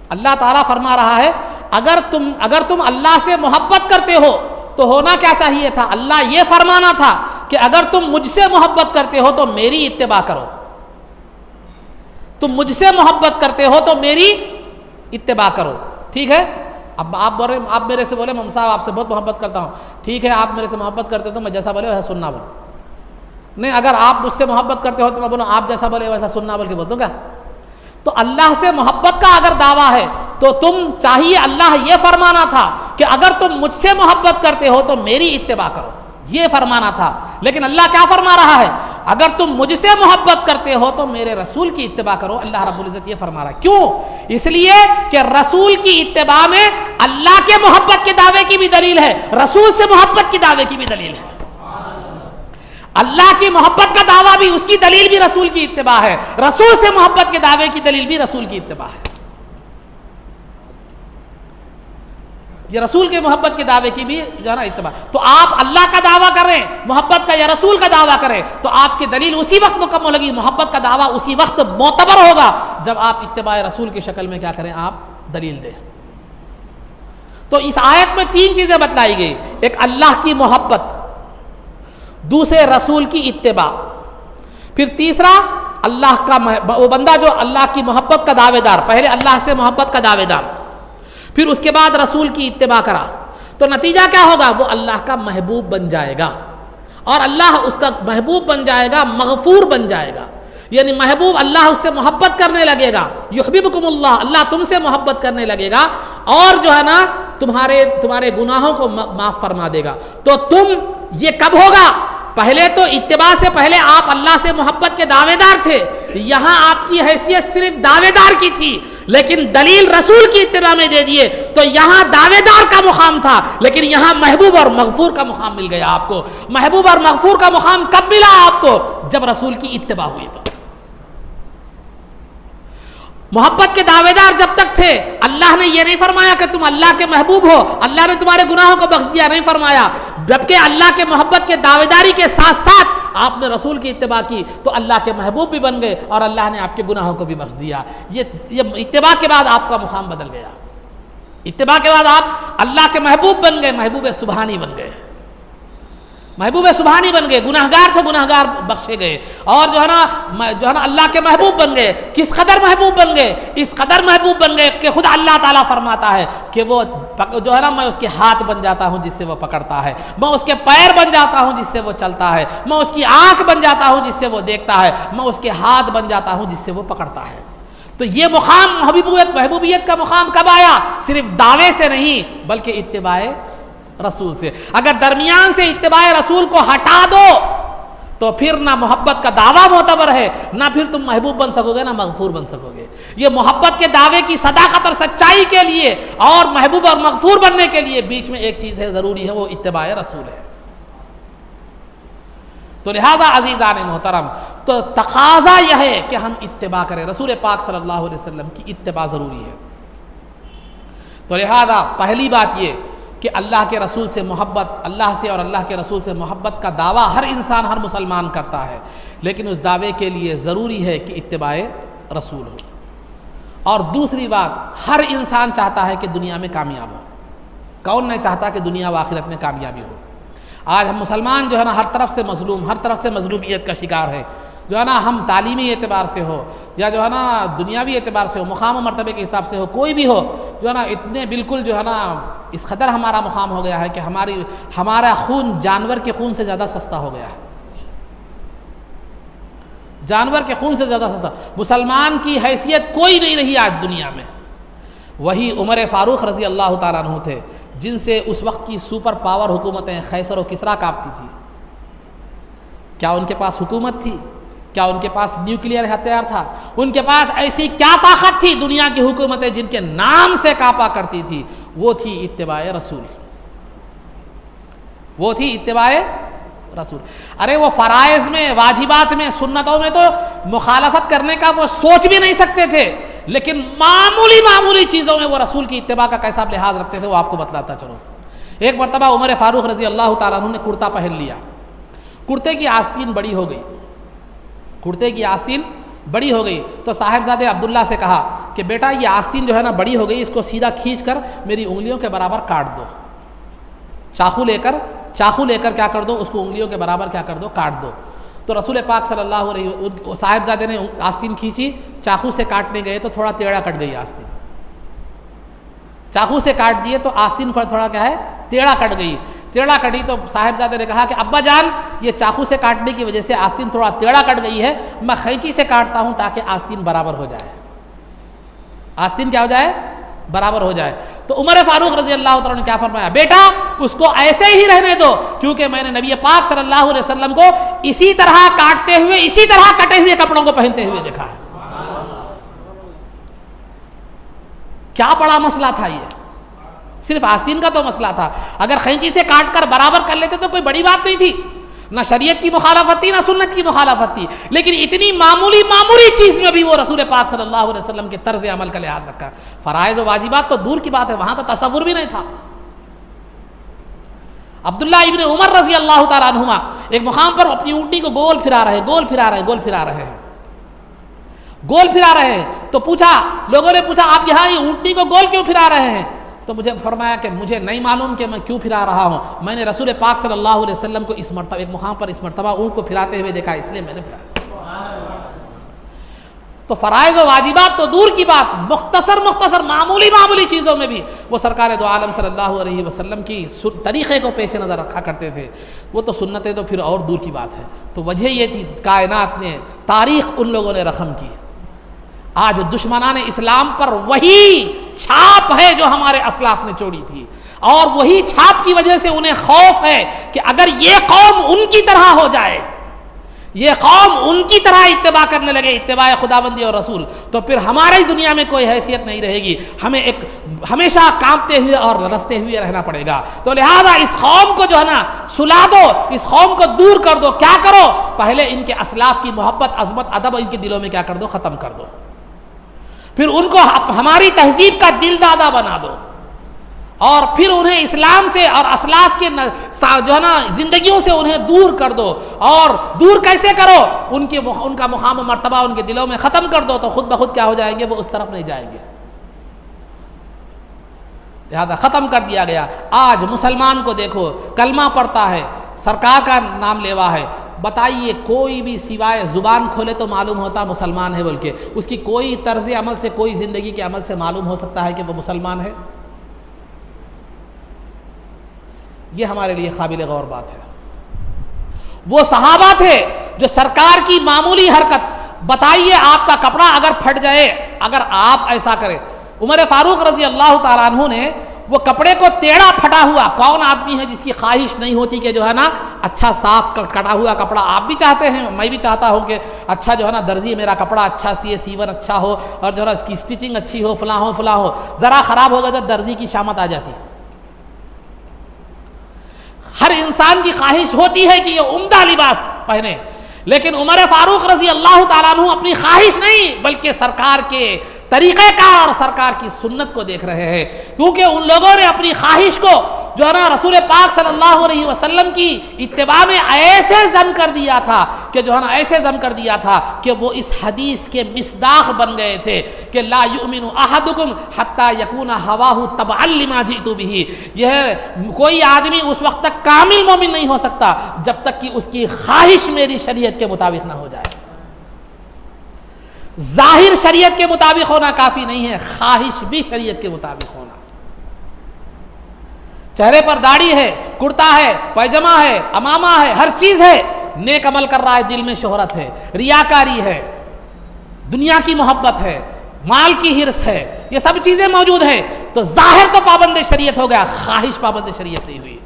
اللہ تعالیٰ فرما رہا ہے اگر تم اللہ سے محبت کرتے ہو تو ہونا کیا چاہیے تھا، اللہ یہ فرمانا تھا کہ اگر تم مجھ سے محبت کرتے ہو تو میری اتباع کرو، تم مجھ سے محبت کرتے ہو تو میری اتباع کرو، ٹھیک ہے؟ اب آپ میرے سے بولے مم صاحب آپ سے بہت محبت کرتا ہوں، ٹھیک ہے آپ میرے سے محبت کرتے ہو تو میں جیسا بولے ویسا سننا بولو، نہیں اگر آپ مجھ سے محبت کرتے ہو تو میں بولوں آپ جیسا بولے ویسا سننا بول کے بولتا ہوں کیا؟ تو اللہ سے محبت کا اگر دعویٰ ہے تو تم چاہیے اللہ یہ فرمانا تھا کہ اگر تم مجھ سے محبت کرتے ہو تو میری اتباع کرو، یہ فرمانا تھا۔ لیکن اللہ کیا فرما رہا ہے، اگر تم مجھ سے محبت کرتے ہو تو میرے رسول کی اتباع کرو۔ اللہ رب العزت یہ فرما رہا ہے، کیوں؟ اس لیے کہ رسول کی اتباع میں اللہ کے محبت کے دعوے کی بھی دلیل ہے، رسول سے محبت کی دعوے کی بھی دلیل ہے۔ اللہ کی محبت کا دعویٰ بھی اس کی دلیل بھی رسول کی اتباع ہے، رسول سے محبت کے دعوے کی دلیل بھی رسول کی اتباع ہے۔ یہ رسول کے محبت کے دعوے کی بھی جو ہے نا اتباع۔ تو آپ اللہ کا دعویٰ کریں محبت کا یا رسول کا دعویٰ کریں تو آپ کی دلیل اسی وقت مکمل ہوگی، محبت کا دعویٰ اسی وقت معتبر ہوگا جب آپ اتباع رسول کی شکل میں کیا کریں، آپ دلیل دیں۔ تو اس آیت میں 3 چیزیں بتلائی گئی، ایک اللہ کی محبت، دوسرے رسول کی اتباع، پھر تیسرا اللہ کا وہ بندہ جو اللہ کی محبت کا دعوے دار، پہلے اللہ سے محبت کا دعوے دار، پھر اس کے بعد رسول کی اتباع کرا، تو نتیجہ کیا ہوگا، وہ اللہ کا محبوب بن جائے گا، اور اللہ اس کا محبوب بن جائے گا، مغفور بن جائے گا، یعنی محبوب اللہ اس سے محبت کرنے لگے گا، یحببکم اللہ، اللہ تم سے محبت کرنے لگے گا، اور جو ہے نا تمہارے گناہوں کو معاف فرما دے گا۔ تو تم یہ کب ہوگا، پہلے تو اتباع سے پہلے آپ اللہ سے محبت کے دعوے دار تھے، یہاں آپ کی حیثیت صرف دعوے دار کی تھی، لیکن دلیل رسول کی اتباع میں دے دیے تو یہاں دعوے دار کا مقام تھا، لیکن یہاں محبوب اور مغفور کا مقام مل گیا آپ کو۔ محبوب اور مغفور کا مقام کب ملا آپ کو، جب رسول کی اتباع ہوئی۔ تو محبت کے دعوے دار جب تک تھے اللہ نے یہ نہیں فرمایا کہ تم اللہ کے محبوب ہو، اللہ نے تمہارے گناہوں کو بخش دیا، نہیں فرمایا، جبکہ اللہ کے محبت کے دعوے داری کے ساتھ ساتھ آپ نے رسول کی اتباع کی تو اللہ کے محبوب بھی بن گئے اور اللہ نے آپ کے گناہوں کو بھی بخش دیا۔ یہ اتباع کے بعد آپ کا مقام بدل گیا، اتباع کے بعد آپ اللہ کے محبوب بن گئے، محبوب سبحانی بن گئے، محبوب سبحانی بن گئے، گناہگار تھے گناہگار بخشے گئے، اور جو ہے نا اللہ کے محبوب بن گئے۔ کس قدر محبوب بن گئے، اس قدر محبوب بن گئے کہ خود اللہ تعالیٰ فرماتا ہے کہ وہ جو ہے نا میں اس کے ہاتھ بن جاتا ہوں جس سے وہ پکڑتا ہے، میں اس کے پیر بن جاتا ہوں جس سے وہ چلتا ہے، میں اس کی آنکھ بن جاتا ہوں جس سے وہ دیکھتا ہے، میں اس کے ہاتھ بن جاتا ہوں جس سے وہ پکڑتا ہے۔ تو یہ مقام محبوبیت کا مقام کب آیا، صرف دعوے سے نہیں بلکہ اتباع رسول سے۔ اگر درمیان سے اتباع رسول کو ہٹا دو تو پھر نہ محبت کا دعویٰ معتبر ہے، نہ پھر تم محبوب بن سکو گے، نہ مغفور بن سکو گے۔ یہ محبت کے دعوے کی صداقت اور سچائی کے لیے اور محبوب اور مغفور بننے کے لیے بیچ میں ایک چیز ہے ضروری ہے، وہ اتباع رسول ہے۔ تو لہٰذا عزیزان محترم، تو تقاضا یہ ہے کہ ہم اتباع کریں، رسول پاک صلی اللہ علیہ وسلم کی اتباع ضروری ہے۔ تو لہذا پہلی بات یہ کہ اللہ کے رسول سے محبت، اللہ سے اور اللہ کے رسول سے محبت کا دعویٰ ہر انسان، ہر مسلمان کرتا ہے، لیکن اس دعوے کے لیے ضروری ہے کہ اتباع رسول ہو۔ اور دوسری بات، ہر انسان چاہتا ہے کہ دنیا میں کامیاب ہو، کون نہیں چاہتا کہ دنیا و آخرت میں کامیابی ہو۔ آج ہم مسلمان جو ہے نا ہر طرف سے مظلوم، ہر طرف سے مظلومیت کا شکار ہے، جو ہے نا ہم تعلیمی اعتبار سے ہو یا جو ہے نا دنیاوی اعتبار سے ہو، مقام و مرتبے کے حساب سے ہو، کوئی بھی ہو، جو ہے نا اتنے بالکل جو ہے نا اس قدر ہمارا مقام ہو گیا ہے کہ ہمارا خون جانور کے خون سے زیادہ سستا ہو گیا ہے، جانور کے خون سے زیادہ سستا۔ مسلمان کی حیثیت کوئی نہیں رہی آج دنیا میں۔ وہی عمر فاروق رضی اللہ تعالیٰ عنہ تھے جن سے اس وقت کی سپر پاور حکومتیں قیصر و کسریٰ کانپتی تھی۔ کیا ان کے پاس حکومت تھی؟ کیا ان کے پاس نیوکلیئر ہتھیار تھا؟ ان کے پاس ایسی کیا طاقت تھی؟ دنیا کی حکومتیں جن کے نام سے کانپا کرتی تھی، وہ تھی اتباع رسول، وہ تھی اتباع رسول۔ ارے وہ فرائض میں، واجبات میں، سنتوں میں تو مخالفت کرنے کا وہ سوچ بھی نہیں سکتے تھے، لیکن معمولی چیزوں میں وہ رسول کی اتباع کا کیسا لحاظ رکھتے تھے وہ آپ کو بتلاتا چلو۔ ایک مرتبہ عمر فاروق رضی اللہ تعالیٰ عنہ نے کرتا پہن لیا، کرتے کی آستین بڑی ہو گئی، کرتے کی آستین بڑی ہو گئی، تو صاحبزادے عبداللہ سے کہا کہ بیٹا یہ آستین جو ہے نا بڑی ہو گئی، اس کو سیدھا کھینچ کر میری انگلیوں کے برابر کاٹ دو، چاقو لے کر کیا کر دو، اس کو انگلیوں کے برابر کیا کر دو، کاٹ دو۔ تو رسول پاک صلی اللہ علیہ وسلم صاحبزادے نے آستین کھینچی، چاقو سے کاٹنے گئے تو تھوڑا ٹیڑھا کٹ گئی آستین، چاقو سے کاٹ دیے تو آستین تھوڑا کیا ہے، ٹیڑھا کٹ گئی۔ ٹیڑھا کٹی تو صاحبزادے نے کہا کہ ابا جان یہ چاقو سے کاٹنے کی وجہ سے آستین تھوڑا ٹیڑھا کٹ گئی ہے، میں قینچی سے کاٹتا ہوں تاکہ آستین برابر ہو جائے، آستین کیا ہو جائے، برابر ہو جائے۔ تو عمر فاروق رضی اللہ تعالیٰ نے کیا فرمایا، بیٹا اس کو ایسے ہی رہنے دو، کیونکہ میں نے نبی پاک صلی اللہ علیہ وسلم کو اسی طرح کاٹتے ہوئے، اسی طرح کٹے ہوئے کپڑوں کو پہنتے ہوئے دیکھا ہے۔ کیا بڑا مسئلہ تھا، یہ صرف آستین کا تو مسئلہ تھا، اگر قینچی سے کاٹ کر برابر کر لیتے تو کوئی بڑی بات نہیں تھی، نہ شریعت کی مخالفت تھی نہ سنت کی مخالفت تھی، لیکن اتنی معمولی چیز میں بھی وہ رسول پاک صلی اللہ علیہ وسلم کے طرز عمل کا لحاظ رکھا۔ فرائض و واجبات تو دور کی بات ہے، وہاں تو تصور بھی نہیں تھا۔ عبداللہ ابن عمر رضی اللہ تعالیٰ عنہما ایک مقام پر اپنی اونٹنی کو گول پھرا رہے ہیں، تو پوچھا، لوگوں نے پوچھا آپ یہاں یہ اونٹنی کو گول کیوں پھرا رہے ہیں؟ تو مجھے فرمایا کہ مجھے نہیں معلوم کہ میں کیوں پھرا رہا ہوں، میں نے رسول پاک صلی اللہ علیہ وسلم کو اس مرتبہ ایک مقام پر اس مرتبہ اونٹ کو پھراتے ہوئے دیکھا، اس لیے میں نے پھرایا۔ تو فرائض و واجبات تو دور کی بات، مختصر معمولی چیزوں میں بھی وہ سرکار دو عالم صلی اللہ علیہ وسلم کی طریقے کو پیش نظر رکھا کرتے تھے، وہ تو سنتیں تو پھر اور دور کی بات ہے۔ تو وجہ یہ تھی، کائنات نے، تاریخ ان لوگوں نے رقم کی۔ آج دشمنان اسلام پر وہی چھاپ ہے جو ہمارے اسلاف نے چھوڑی تھی، اور وہی چھاپ کی وجہ سے انہیں خوف ہے کہ اگر یہ قوم ان کی طرح ہو جائے، یہ قوم ان کی طرح اتباع کرنے لگے، اتباع خداوندی اور رسول، تو پھر ہماری دنیا میں کوئی حیثیت نہیں رہے گی، ہمیں ایک ہمیشہ کانپتے ہوئے اور رستے ہوئے رہنا پڑے گا۔ تو لہذا اس قوم کو جو ہے نا سلا دو، اس قوم کو دور کر دو۔ کیا کرو؟ پہلے ان کے اسلاف کی محبت، عظمت، ادب ان کے دلوں میں کیا کر دو، ختم کر دو، پھر ان کو ہماری تہذیب کا دل دادا بنا دو، اور پھر انہیں اسلام سے اور اسلاف کے جو ہے نا زندگیوں سے انہیں دور کر دو۔ اور دور کیسے کرو؟ ان کا مقام و مرتبہ ان کے دلوں میں ختم کر دو، تو خود بخود کیا ہو جائیں گے، وہ اس طرف نہیں جائیں گے۔ لہذا ختم کر دیا گیا۔ آج مسلمان کو دیکھو، کلمہ پڑھتا ہے، سرکار کا نام لیوا ہے، بتائیے کوئی بھی سوائے زبان کھولے تو معلوم ہوتا مسلمان ہے بول کے، اس کی کوئی طرز عمل سے، کوئی زندگی کے عمل سے معلوم ہو سکتا ہے کہ وہ مسلمان ہے؟ یہ ہمارے لیے قابل غور بات ہے۔ وہ صحابہ تھے جو سرکار کی معمولی حرکت، بتائیے آپ کا کپڑا اگر پھٹ جائے، اگر آپ ایسا کریں، عمر فاروق رضی اللہ تعالیٰ عنہ نے وہ کپڑے کو ٹیڑھا پھٹا ہوا، کون آدمی ہے جس کی خواہش نہیں ہوتی کہ جو ہے نا اچھا صاف کٹا ہوا کپڑا، آپ بھی چاہتے ہیں، میں بھی چاہتا ہوں کہ اچھا جو ہے نا درزی میرا کپڑا اچھا سیے، سیون اچھا ہو، اور جو ہے نا اس کی سٹیچنگ اچھی ہو، فلاں ہو، ذرا خراب ہوگا تو درزی کی شامت آ جاتی ہے۔ ہر انسان کی خواہش ہوتی ہے کہ یہ عمدہ لباس پہنے. لیکن عمر فاروق رضی اللہ تعالیٰ عنہ اپنی خواہش نہیں بلکہ سرکار کے طریقہ کار اور سرکار کی سنت کو دیکھ رہے ہیں, کیونکہ ان لوگوں نے اپنی خواہش کو جو ہے نا رسول پاک صلی اللہ علیہ وسلم کی اتباع میں ایسے ضم کر دیا تھا کہ جو ہے نا ایسے ضم کر دیا تھا کہ وہ اس حدیث کے مصداق بن گئے تھے کہ لا یؤمن احدکم حتی یکون ہواہ تبعا لما جئت بہ. یہ کوئی آدمی اس وقت تک کامل مومن نہیں ہو سکتا جب تک کہ اس کی خواہش میری شریعت کے مطابق نہ ہو جائے. ظاہر شریعت کے مطابق ہونا کافی نہیں ہے, خواہش بھی شریعت کے مطابق ہونا. چہرے پر داڑھی ہے, کرتا ہے, پیجامہ ہے, امامہ ہے, ہر چیز ہے, نیک عمل کر رہا ہے, دل میں شہرت ہے, ریاکاری ہے, دنیا کی محبت ہے, مال کی حرص ہے, یہ سب چیزیں موجود ہیں, تو ظاہر تو پابند شریعت ہو گیا, خواہش پابند شریعت نہیں ہوئی.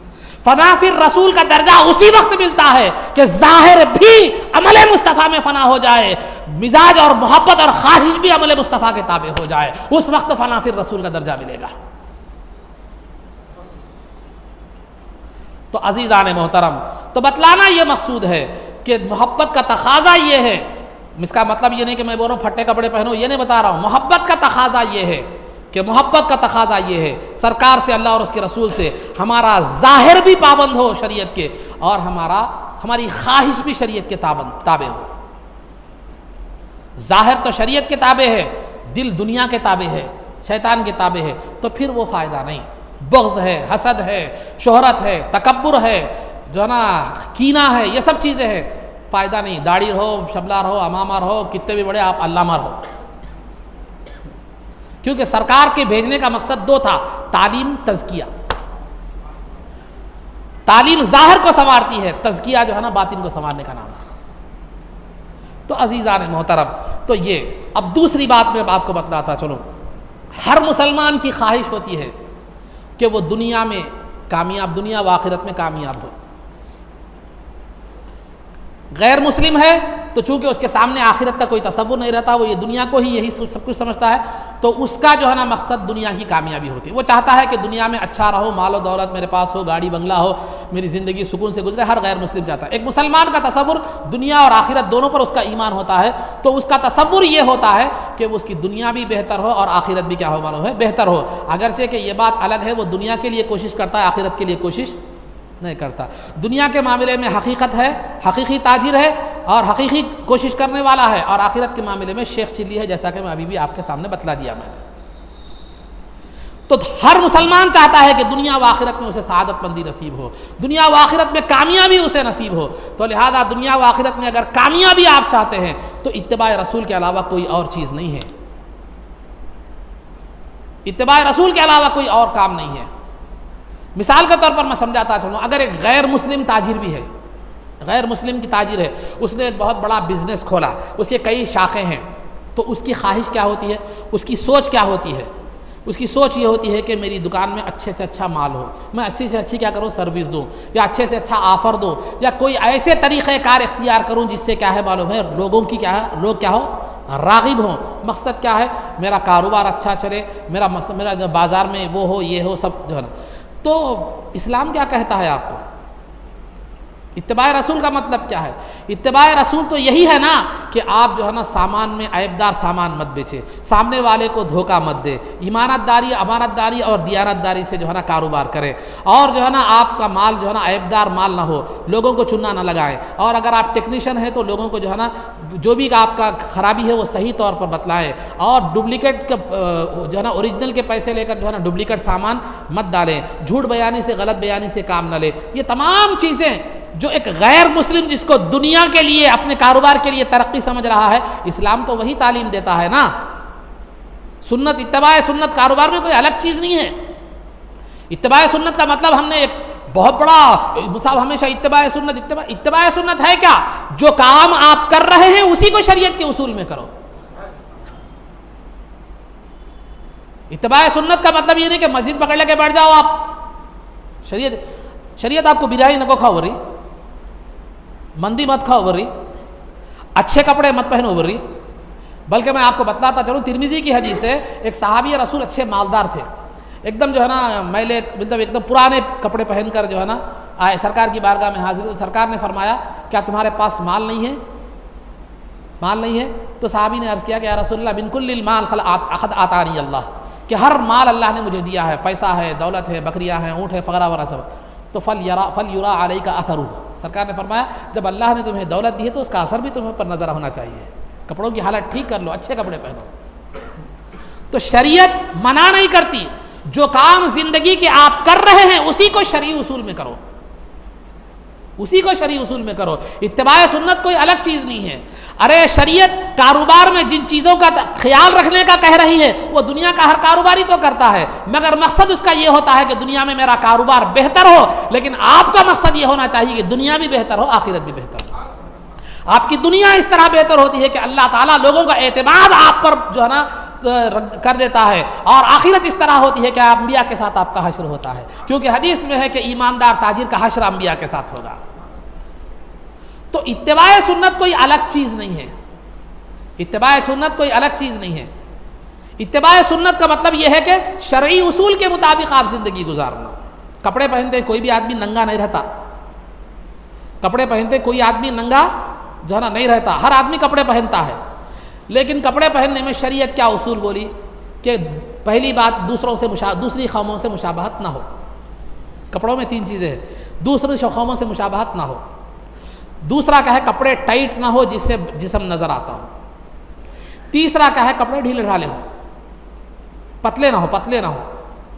فنا فی الرسول کا درجہ اسی وقت ملتا ہے کہ ظاہر بھی عمل مصطفیٰ میں فنا ہو جائے, مزاج اور محبت اور خواہش بھی عمل مصطفیٰ کے تابع ہو جائے, اس وقت فنا فی الرسول کا درجہ ملے گا. تو عزیزان محترم, تو بتلانا یہ مقصود ہے کہ محبت کا تقاضا یہ ہے. اس کا مطلب یہ نہیں کہ میں بول رہا ہوں پھٹے کپڑے پہنو, یہ نہیں بتا رہا ہوں. محبت کا تقاضا یہ ہے کہ محبت کا تقاضا یہ ہے سرکار سے, اللہ اور اس کے رسول سے ہمارا ظاہر بھی پابند ہو شریعت کے, اور ہماری خواہش بھی شریعت کے تابع ہو. ظاہر تو شریعت کے تابع ہے, دل دنیا کے تابع ہے, شیطان کے تابع ہے, تو پھر وہ فائدہ نہیں. بغض ہے, حسد ہے, شہرت ہے, تکبر ہے, جو ہے نا کینہ ہے, یہ سب چیزیں ہیں, فائدہ نہیں. داڑھی رہو, شبلہ رہو, امامہ رہو, کتنے بھی بڑے آپ علامہ رہو. کیونکہ سرکار کے بھیجنے کا مقصد دو تھا, تعلیم, تزکیہ. تعلیم ظاہر کو سنوارتی ہے, تزکیہ جو ہے نا باطن کو سنوارنے کا نام ہے. تو عزیزان محترم, تو یہ اب دوسری بات میں آپ کو بتلاتا چلو. ہر مسلمان کی خواہش ہوتی ہے کہ وہ دنیا میں کامیاب, دنیا و آخرت میں کامیاب ہو. غیر مسلم ہے تو چونکہ اس کے سامنے آخرت کا کوئی تصور نہیں رہتا, وہ یہ دنیا کو ہی یہی سب کچھ سمجھتا ہے, تو اس کا جو ہے نا مقصد دنیا کی کامیابی ہوتی ہے. وہ چاہتا ہے کہ دنیا میں اچھا رہو, مال و دولت میرے پاس ہو, گاڑی بنگلہ ہو, میری زندگی سکون سے گزرے. ہر غیر مسلم چاہتا ہے. ایک مسلمان کا تصور دنیا اور آخرت دونوں پر اس کا ایمان ہوتا ہے, تو اس کا تصور یہ ہوتا ہے کہ اس کی دنیا بھی بہتر ہو اور آخرت بھی کیا ہو معلوم ہے بہتر ہو. اگرچہ کہ یہ بات الگ ہے, وہ دنیا کے لیے کوشش کرتا ہے, آخرت کے لیے کوشش نہیں کرتا. دنیا کے معاملے میں حقیقت ہے, حقیقی تاجر ہے اور حقیقی کوشش کرنے والا ہے, اور آخرت کے معاملے میں شیخ چلی ہے, جیسا کہ میں ابھی بھی آپ کے سامنے بتلا دیا میں نے. تو ہر مسلمان چاہتا ہے کہ دنیا و آخرت میں اسے سعادت مندی نصیب ہو, دنیا و آخرت میں کامیابی اسے نصیب ہو. تو لہذا دنیا و آخرت میں اگر کامیابی آپ چاہتے ہیں تو اتباع رسول کے علاوہ کوئی اور چیز نہیں ہے. اتباع رسول کے علاوہ کوئی اور کام نہیں ہے. مثال کے طور پر میں سمجھاتا چلوں, اگر ایک غیر مسلم تاجر بھی ہے, غیر مسلم کی تاجر ہے, اس نے ایک بہت بڑا بزنس کھولا, اس کے کئی شاخیں ہیں, تو اس کی خواہش کیا ہوتی ہے, اس کی سوچ کیا ہوتی ہے؟ اس کی سوچ یہ ہوتی ہے کہ میری دکان میں اچھے سے اچھا مال ہو, میں اچھی سے اچھی کیا کروں سروس دوں, یا اچھے سے اچھا آفر دوں, یا کوئی ایسے طریقہ کار اختیار کروں جس سے کیا ہے معلوم ہے لوگوں کی کیا ہے, لوگ کیا ہو راغب ہوں. مقصد کیا ہے, میرا کاروبار اچھا چلے, میرا جو بازار میں وہ ہو یہ ہو سب جو ہے نا. تو اسلام کیا کہتا ہے آپ کو؟ اتباع رسول کا مطلب کیا ہے؟ اتباع رسول تو یہی ہے نا کہ آپ جو ہے نا سامان میں عیبدار سامان مت بیچے, سامنے والے کو دھوکہ مت دے, ایمانت داری, امانت داری اور دیانت داری سے جو ہے نا کاروبار کرے, اور جو ہے نا آپ کا مال جو ہے نا عیبدار مال نہ ہو, لوگوں کو چننا نہ لگائیں, اور اگر آپ ٹیکنیشین ہیں تو لوگوں کو جو ہے نا جو بھی آپ کا خرابی ہے وہ صحیح طور پر بتلائیں, اور ڈپلیکیٹ جو ہے نا اوریجنل کے پیسے لے کر جو ہے نا ڈپلیکیٹ سامان مت ڈالیں, جھوٹ بیانی سے غلط بیانی سے کام نہ لیں. یہ تمام چیزیں جو ایک غیر مسلم جس کو دنیا کے لیے اپنے کاروبار کے لیے ترقی سمجھ رہا ہے, اسلام تو وہی تعلیم دیتا ہے نا. سنت, اتباع سنت کاروبار میں کوئی الگ چیز نہیں ہے. اتباع سنت کا مطلب ہم نے ایک بہت بڑا مصاب ہمیشہ اتباع سنت ہے کیا؟ جو کام آپ کر رہے ہیں اسی کو شریعت کے اصول میں کرو. اتباع سنت کا مطلب یہ نہیں کہ مسجد پکڑ لے کے بیٹھ جاؤ آپ. شریعت آپ کو بریانی نہ کو کھاؤ بری, مندی مت کھاؤ بری, اچھے کپڑے مت پہنو بری. بلکہ میں آپ کو بتلاتا چلوں, ترمذی کی حدیث ہے, ایک صحابی رسول اچھے مالدار تھے, ایک دم جو ہے نا میلے, مطلب ایک دم پرانے کپڑے پہن کر جو ہے نا آئے سرکار کی بارگاہ میں حاضر ہوئے. سرکار نے فرمایا کیا تمہارے پاس مال نہیں ہے؟ مال نہیں ہے؟ تو صحابی نے عرض کیا کہ یا رسول اللہ من کل المال قد آتانی اللہ، کہ ہر مال اللہ نے مجھے دیا ہے، پیسہ ہے، دولت ہے، بکریاں ہیں، اونٹ ہے، فقرا وغیرہ سب. تو فلیرا علیک اثرہ، سرکار نے فرمایا جب اللہ نے تمہیں دولت دی ہے تو اس کا اثر بھی تمہیں پر نظر ہونا چاہیے. کپڑوں کی حالت ٹھیک کر لو، اچھے کپڑے پہنو. تو شریعت منع نہیں کرتی، جو کام زندگی کے آپ کر رہے ہیں اسی کو شرعی اصول میں کرو، اسی کو شرعی اصول میں کرو. اتباع سنت کوئی الگ چیز نہیں ہے. ارے شریعت کاروبار میں جن چیزوں کا خیال رکھنے کا کہہ رہی ہے وہ دنیا کا ہر کاروباری تو کرتا ہے، مگر مقصد اس کا یہ ہوتا ہے کہ دنیا میں میرا کاروبار بہتر ہو. لیکن آپ کا مقصد یہ ہونا چاہیے کہ دنیا بھی بہتر ہو، آخرت بھی بہتر ہو. آپ کی دنیا اس طرح بہتر ہوتی ہے کہ اللہ تعالیٰ لوگوں کا اعتماد آپ پر جو ہے نا کر دیتا ہے، اور آخرت اس طرح ہوتی ہے کہ انبیاء کے ساتھ آپ کا حشر ہوتا ہے، کیونکہ حدیث میں ہے کہ ایماندار تاجر کا حشر انبیاء کے ساتھ ہوگا. تو اتباع سنت کوئی الگ چیز نہیں ہے، اتباع سنت کوئی الگ چیز نہیں ہے. اتباع سنت کا مطلب یہ ہے کہ شرعی اصول کے مطابق آپ زندگی گزارنا. کپڑے پہنتے کوئی بھی آدمی ننگا نہیں رہتا، کپڑے پہنتے کوئی آدمی ننگا جو ہے نا نہیں رہتا، ہر آدمی کپڑے پہنتا ہے. لیکن کپڑے پہننے میں شریعت کیا اصول بولی کہ پہلی بات دوسری قوموں سے مشابہت نہ ہو. کپڑوں میں 3 چیزیں ہیں. دوسری قوموں سے مشابہت نہ ہو، دوسرا کیا ہے کپڑے ٹائٹ نہ ہو جس سے جسم نظر آتا ہو، تیسرا کیا ہے کپڑے ڈھیلے ڈھالے ہوں، پتلے نہ ہو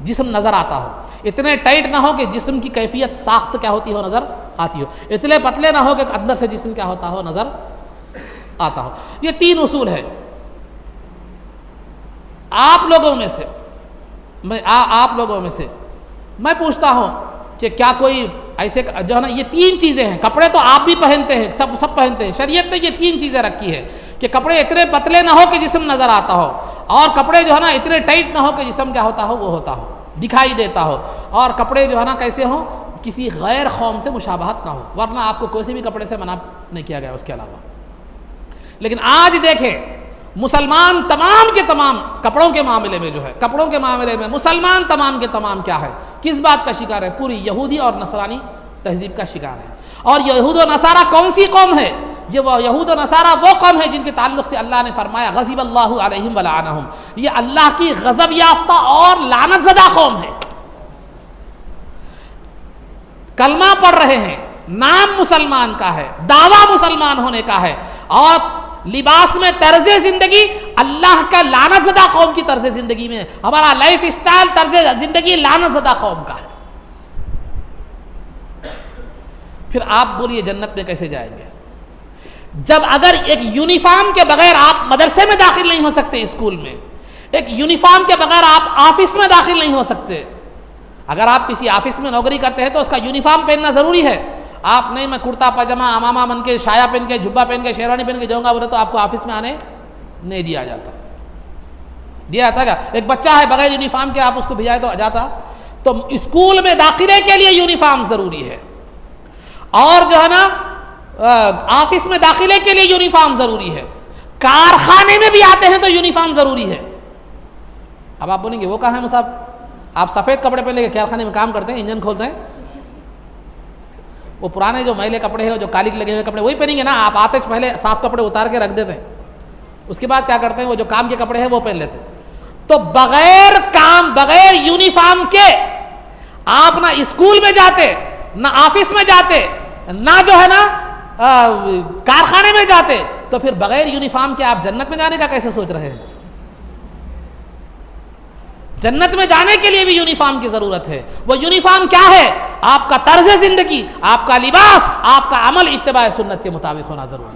جسم نظر آتا ہو. اتنے ٹائٹ نہ ہو کہ جسم کی کیفیت ساخت کیا ہوتی ہو نظر آتی ہو، اتنے پتلے نہ ہو کہ اندر سے جسم کیا ہوتا ہو نظر آتا ہو. یہ 3 اصول ہے. آپ لوگوں میں سے میں پوچھتا ہوں کہ کیا کوئی ایسے جو ہے نا، یہ 3 چیزیں ہیں. کپڑے تو آپ بھی پہنتے ہیں، سب پہنتے ہیں. شریعت نے یہ 3 چیزیں رکھی ہے کہ کپڑے اتنے پتلے نہ ہو کہ جسم نظر آتا ہو، اور کپڑے جو ہے نا اتنے ٹائٹ نہ ہو کہ جسم کیا ہوتا ہو وہ ہوتا ہو، دکھائی دیتا ہو، اور کپڑے جو ہے نا کیسے ہوں کسی غیر قوم سے مشابہت نہ ہو، ورنہ آپ کو کوئی بھی کپڑے سے منع نہیں کیا گیا اس کے علاوہ. لیکن آج دیکھیں مسلمان تمام کے تمام کپڑوں کے معاملے میں جو ہے، کپڑوں کے معاملے میں مسلمان تمام کے تمام کیا ہے، کس بات کا شکار ہے؟ پوری یہودی اور نصرانی تہذیب کا شکار ہے. اور یہود و نصارہ کون سی قوم ہے؟ یہ وہ یہود و نصارہ وہ قوم ہے جن کے تعلق سے اللہ نے فرمایا غضب اللہ علیہم ولعنہم. یہ اللہ کی غضب یافتہ اور لعنت زدہ قوم ہے. کلمہ پڑھ رہے ہیں، نام مسلمان کا ہے، دعویٰ مسلمان ہونے کا ہے، اور لباس میں طرز زندگی اللہ کا لعنت زدہ قوم کی طرز زندگی میں، ہمارا لائف اسٹائل طرز زندگی لعنت زدہ قوم کا ہے. پھر آپ بولیے جنت میں کیسے جائیں گے جب اگر ایک یونیفارم کے بغیر آپ مدرسے میں داخل نہیں ہو سکتے، اسکول میں ایک یونیفارم کے بغیر آپ آفس میں داخل نہیں ہو سکتے. اگر آپ کسی آفس میں نوکری کرتے ہیں تو اس کا یونیفارم پہننا ضروری ہے. آپ نہیں میں کرتا پاجامہ امامہ بن کے شایا پہن کے جھبا پہن کے شیروانی پہن کے جاؤں گا بولے تو آپ کو آفس میں آنے نہیں دیا جاتا. دیا جاتا گا؟ ایک بچہ ہے بغیر یونیفارم کے آپ اس کو بھیجائے تو جاتا. تو اسکول میں داخلے کے لیے یونیفارم ضروری ہے، اور جو ہے نا آفس میں داخلے کے لیے یونیفارم ضروری ہے. کارخانے میں بھی آتے ہیں تو یونیفارم ضروری ہے. اب آپ بولیں گے وہ کہاں ہے صاحب، آپ سفید کپڑے پہن کے کارخانے میں کام کرتے ہیں، انجن کھولتے ہیں، وہ پرانے جو میلے کپڑے ہیں جو کالک لگے ہوئے کپڑے وہی پہنیں گے نا. آپ آتے پہلے صاف کپڑے اتار کے رکھ دیتے ہیں، اس کے بعد کیا کرتے ہیں وہ جو کام کے کپڑے ہیں وہ پہن لیتے ہیں. تو بغیر یونیفارم کے آپ نہ اسکول میں جاتے، نہ آفس میں جاتے، نہ جو ہے نا کارخانے میں جاتے. تو پھر بغیر یونیفارم کے آپ جنت میں جانے کا کیسے سوچ رہے ہیں؟ جنت میں جانے کے لیے بھی یونیفارم کی ضرورت ہے. وہ یونیفارم کیا ہے؟ آپ کا طرز زندگی، آپ کا لباس، آپ کا عمل اتباع سنت کے مطابق ہونا ضروری ہے.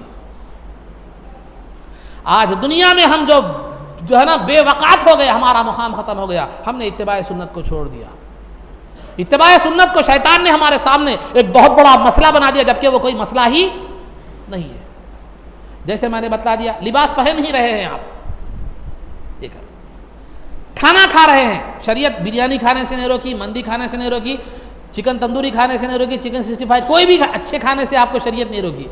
آج دنیا میں ہم جو ہے نا بے وقات ہو گئے، ہمارا مقام ختم ہو گیا، ہم نے اتباع سنت کو چھوڑ دیا. اتباع سنت کو شیطان نے ہمارے سامنے ایک بہت بڑا مسئلہ بنا دیا، جبکہ وہ کوئی مسئلہ ہی نہیں ہے. جیسے میں نے بتلا دیا، لباس پہن ہی رہے ہیں آپ، دیکھا کھانا کھا رہے ہیں، شریعت بریانی کھانے سے نہیں روکی، مندی کھانے سے نہیں روکی، چکن تندوری کھانے سے نہیں روکی، چکن 65 کوئی بھی اچھے کھانے سے آپ کو شریعت نہیں روکی.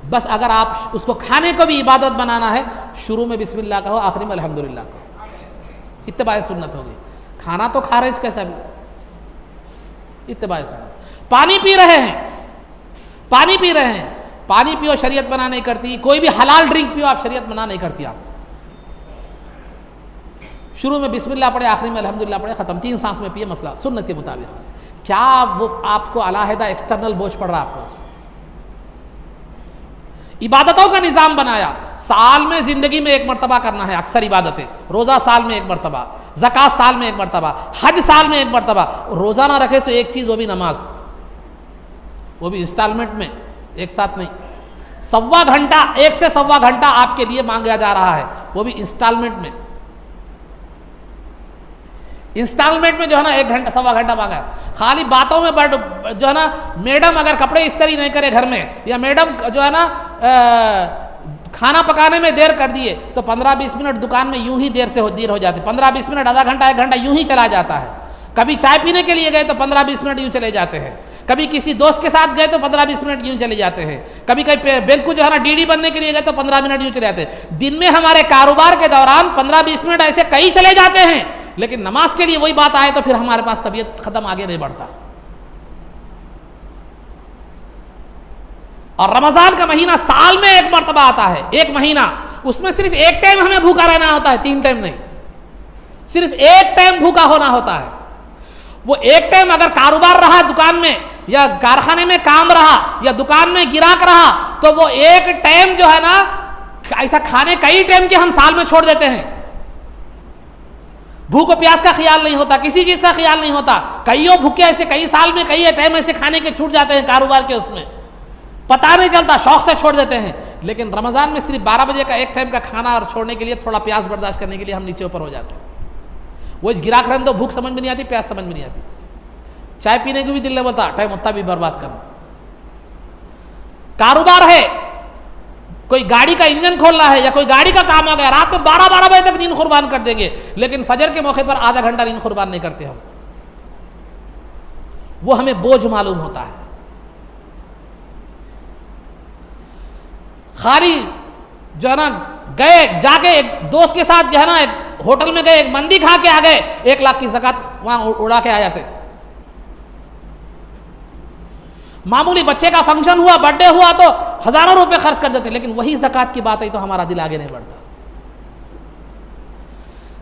بس اگر آپ اس کو کھانے کو بھی عبادت بنانا ہے، شروع میں بسم اللہ کہو، آخری میں الحمدللہ کہو، اتباع سنت ہوگی. کھانا تو کھا رہے کیسا بھی اتباع سنت. پانی پی رہے ہیں، پانی پی رہے ہیں، پانی پیو شریعت منع نہیں کرتی، کوئی بھی حلال ڈرنک پیو آپ شریعت منع نہیں کرتی. آپ شروع میں بسم اللہ پڑھے، آخری میں الحمدللہ پڑھے، ختم، 3 سانس میں پیے، مسئلہ سنت کے مطابق. کیا وہ آپ کو علیحدہ ایکسٹرنل بوجھ پڑ رہا آپ کو؟ عبادتوں کا نظام بنایا، سال میں زندگی میں 1 مرتبہ کرنا ہے اکثر عبادتیں، روزہ سال میں 1 مرتبہ، زکوٰۃ سال میں 1 مرتبہ، حج سال میں 1 مرتبہ. روزہ نہ رکھے تو ایک چیز، وہ بھی نماز، وہ بھی انسٹالمنٹ میں، ایک ساتھ نہیں. 1.25 گھنٹہ، 1 سے 1.25 گھنٹہ آپ کے لیے مانگا جا رہا ہے، وہ بھی انسٹالمنٹ میں. انسٹالمنٹ میں جو ہے نا 1 گھنٹہ 1.25 گھنٹہ مانگا ہے. خالی باتوں میں جو ہے نا، میڈم اگر کپڑے استری نہیں کرے گھر میں، یا میڈم جو ہے نا کھانا پکانے میں دیر کر دیے، تو 15-20 منٹ دکان میں یوں ہی دیر ہو جاتے. 15-20 منٹ، آدھا گھنٹہ 1 گھنٹہ یوں ہی چلا جاتا ہے. کبھی چائے پینے کے لیے گئے تو 15-20 منٹ یوں چلے جاتے ہیں. کبھی کسی دوست کے ساتھ گئے تو 15-20 منٹ یوں چلے جاتے ہیں. کبھی کہیں بینک کو جو ہے نا ڈی بننے کے لیے گئے تو 15 منٹ یوں چلے جاتے ہیں. دن میں ہمارے کاروبار کے دوران 15-20 منٹ ایسے کئی چلے جاتے ہیں، لیکن نماز کے لیے وہی بات آئے تو پھر ہمارے پاس طبیعت ختم، آگے نہیں بڑھتا. اور رمضان کا مہینہ سال میں 1 مرتبہ آتا ہے، 1 مہینہ، اس میں صرف 1 ٹائم ہمیں بھوکا رہنا ہوتا ہے، 3 ٹائم نہیں، صرف 1 ٹائم بھوکا ہونا ہوتا ہے. وہ 1 ٹائم اگر کاروبار رہا دکان میں، یا کارخانے میں کام رہا، یا دکان میں گراہک رہا، تو وہ 1 ٹائم جو ہے نا، ایسا کھانے کئی ٹائم کے ہم سال میں چھوڑ دیتے ہیں. بھوک و پیاس کا خیال نہیں ہوتا، کسی چیز کا خیال نہیں ہوتا. کئیوں بھوکے ایسے، کئی سال میں کئی ٹائم ایسے کھانے کے چھوٹ جاتے ہیں کاروبار کے، اس میں پتہ نہیں چلتا، شوق سے چھوڑ دیتے ہیں. لیکن رمضان میں صرف 12 بجے کا 1 ٹائم کا کھانا اور چھوڑنے کے لیے، تھوڑا پیاس برداشت کرنے کے لیے ہم نیچے اوپر ہو جاتے ہیں. وہ گراہک رہنے دو، بھوک سمجھ میں نہیں آتی، پیاس سمجھ میں نہیں آتی. چائے پینے کو بھی دل نہیں بولتا، ٹائم اتنا بھی برباد کرنا. کاروبار ہے، کوئی گاڑی کا انجن کھولنا ہے، یا کوئی گاڑی کا کام آ گیا، رات میں 12 بجے تک نیند قربان کر دیں گے، لیکن فجر کے موقع پر آدھا گھنٹہ نیند قربان نہیں کرتے ہم. وہ ہمیں بوجھ معلوم ہوتا ہے. خالی جو ہے نا گئے، جا کے ایک دوست کے ساتھ جو ہے نا ایک ہوٹل میں گئے، ایک مندی کھا کے آ گئے، 1 لاکھ کی زکوٰۃ وہاں اڑا کے آ جاتے. معمولی بچے کا فنکشن ہوا، برتھ ڈے ہوا، تو ہزاروں روپے خرچ کر دیتے، لیکن وہی زکوٰۃ کی بات ہے تو ہمارا دل آگے نہیں بڑھتا.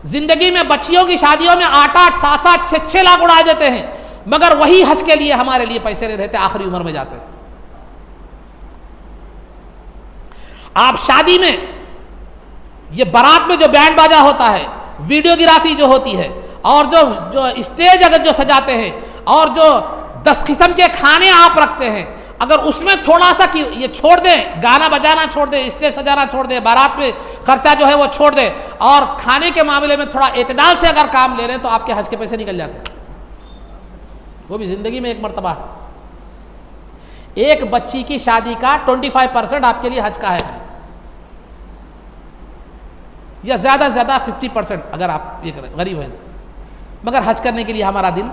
زندگی میں بچیوں کی شادیوں میں 8-8 7-7 6-6 لاکھ اڑا دیتے ہیں، مگر وہی حج کے لیے ہمارے لیے پیسے نہیں رہتے، آخری عمر میں جاتے ہیں. آپ شادی میں، یہ بارات میں جو بینڈ باجا ہوتا ہے، ویڈیوگرافی جو ہوتی ہے، اور جو اسٹیج اگر جو سجاتے ہیں، اور جو 10 قسم کے کھانے آپ رکھتے ہیں، اگر اس میں تھوڑا سا یہ چھوڑ دیں، گانا بجانا چھوڑ دیں، اسٹیج سجانا چھوڑ دیں، بارات پہ خرچہ جو ہے وہ چھوڑ دیں، اور کھانے کے معاملے میں تھوڑا اعتدال سے اگر کام لے رہے ہیں، تو آپ کے حج کے پیسے نکل جاتے ہیں. وہ بھی زندگی میں 1 مرتبہ ہے. ایک بچی کی شادی کا 25% آپ کے لیے حج کا ہے، یا زیادہ سے زیادہ 50% اگر آپ یہ کریں، غریب ہیں، مگر حج کرنے کے لیے ہمارا دل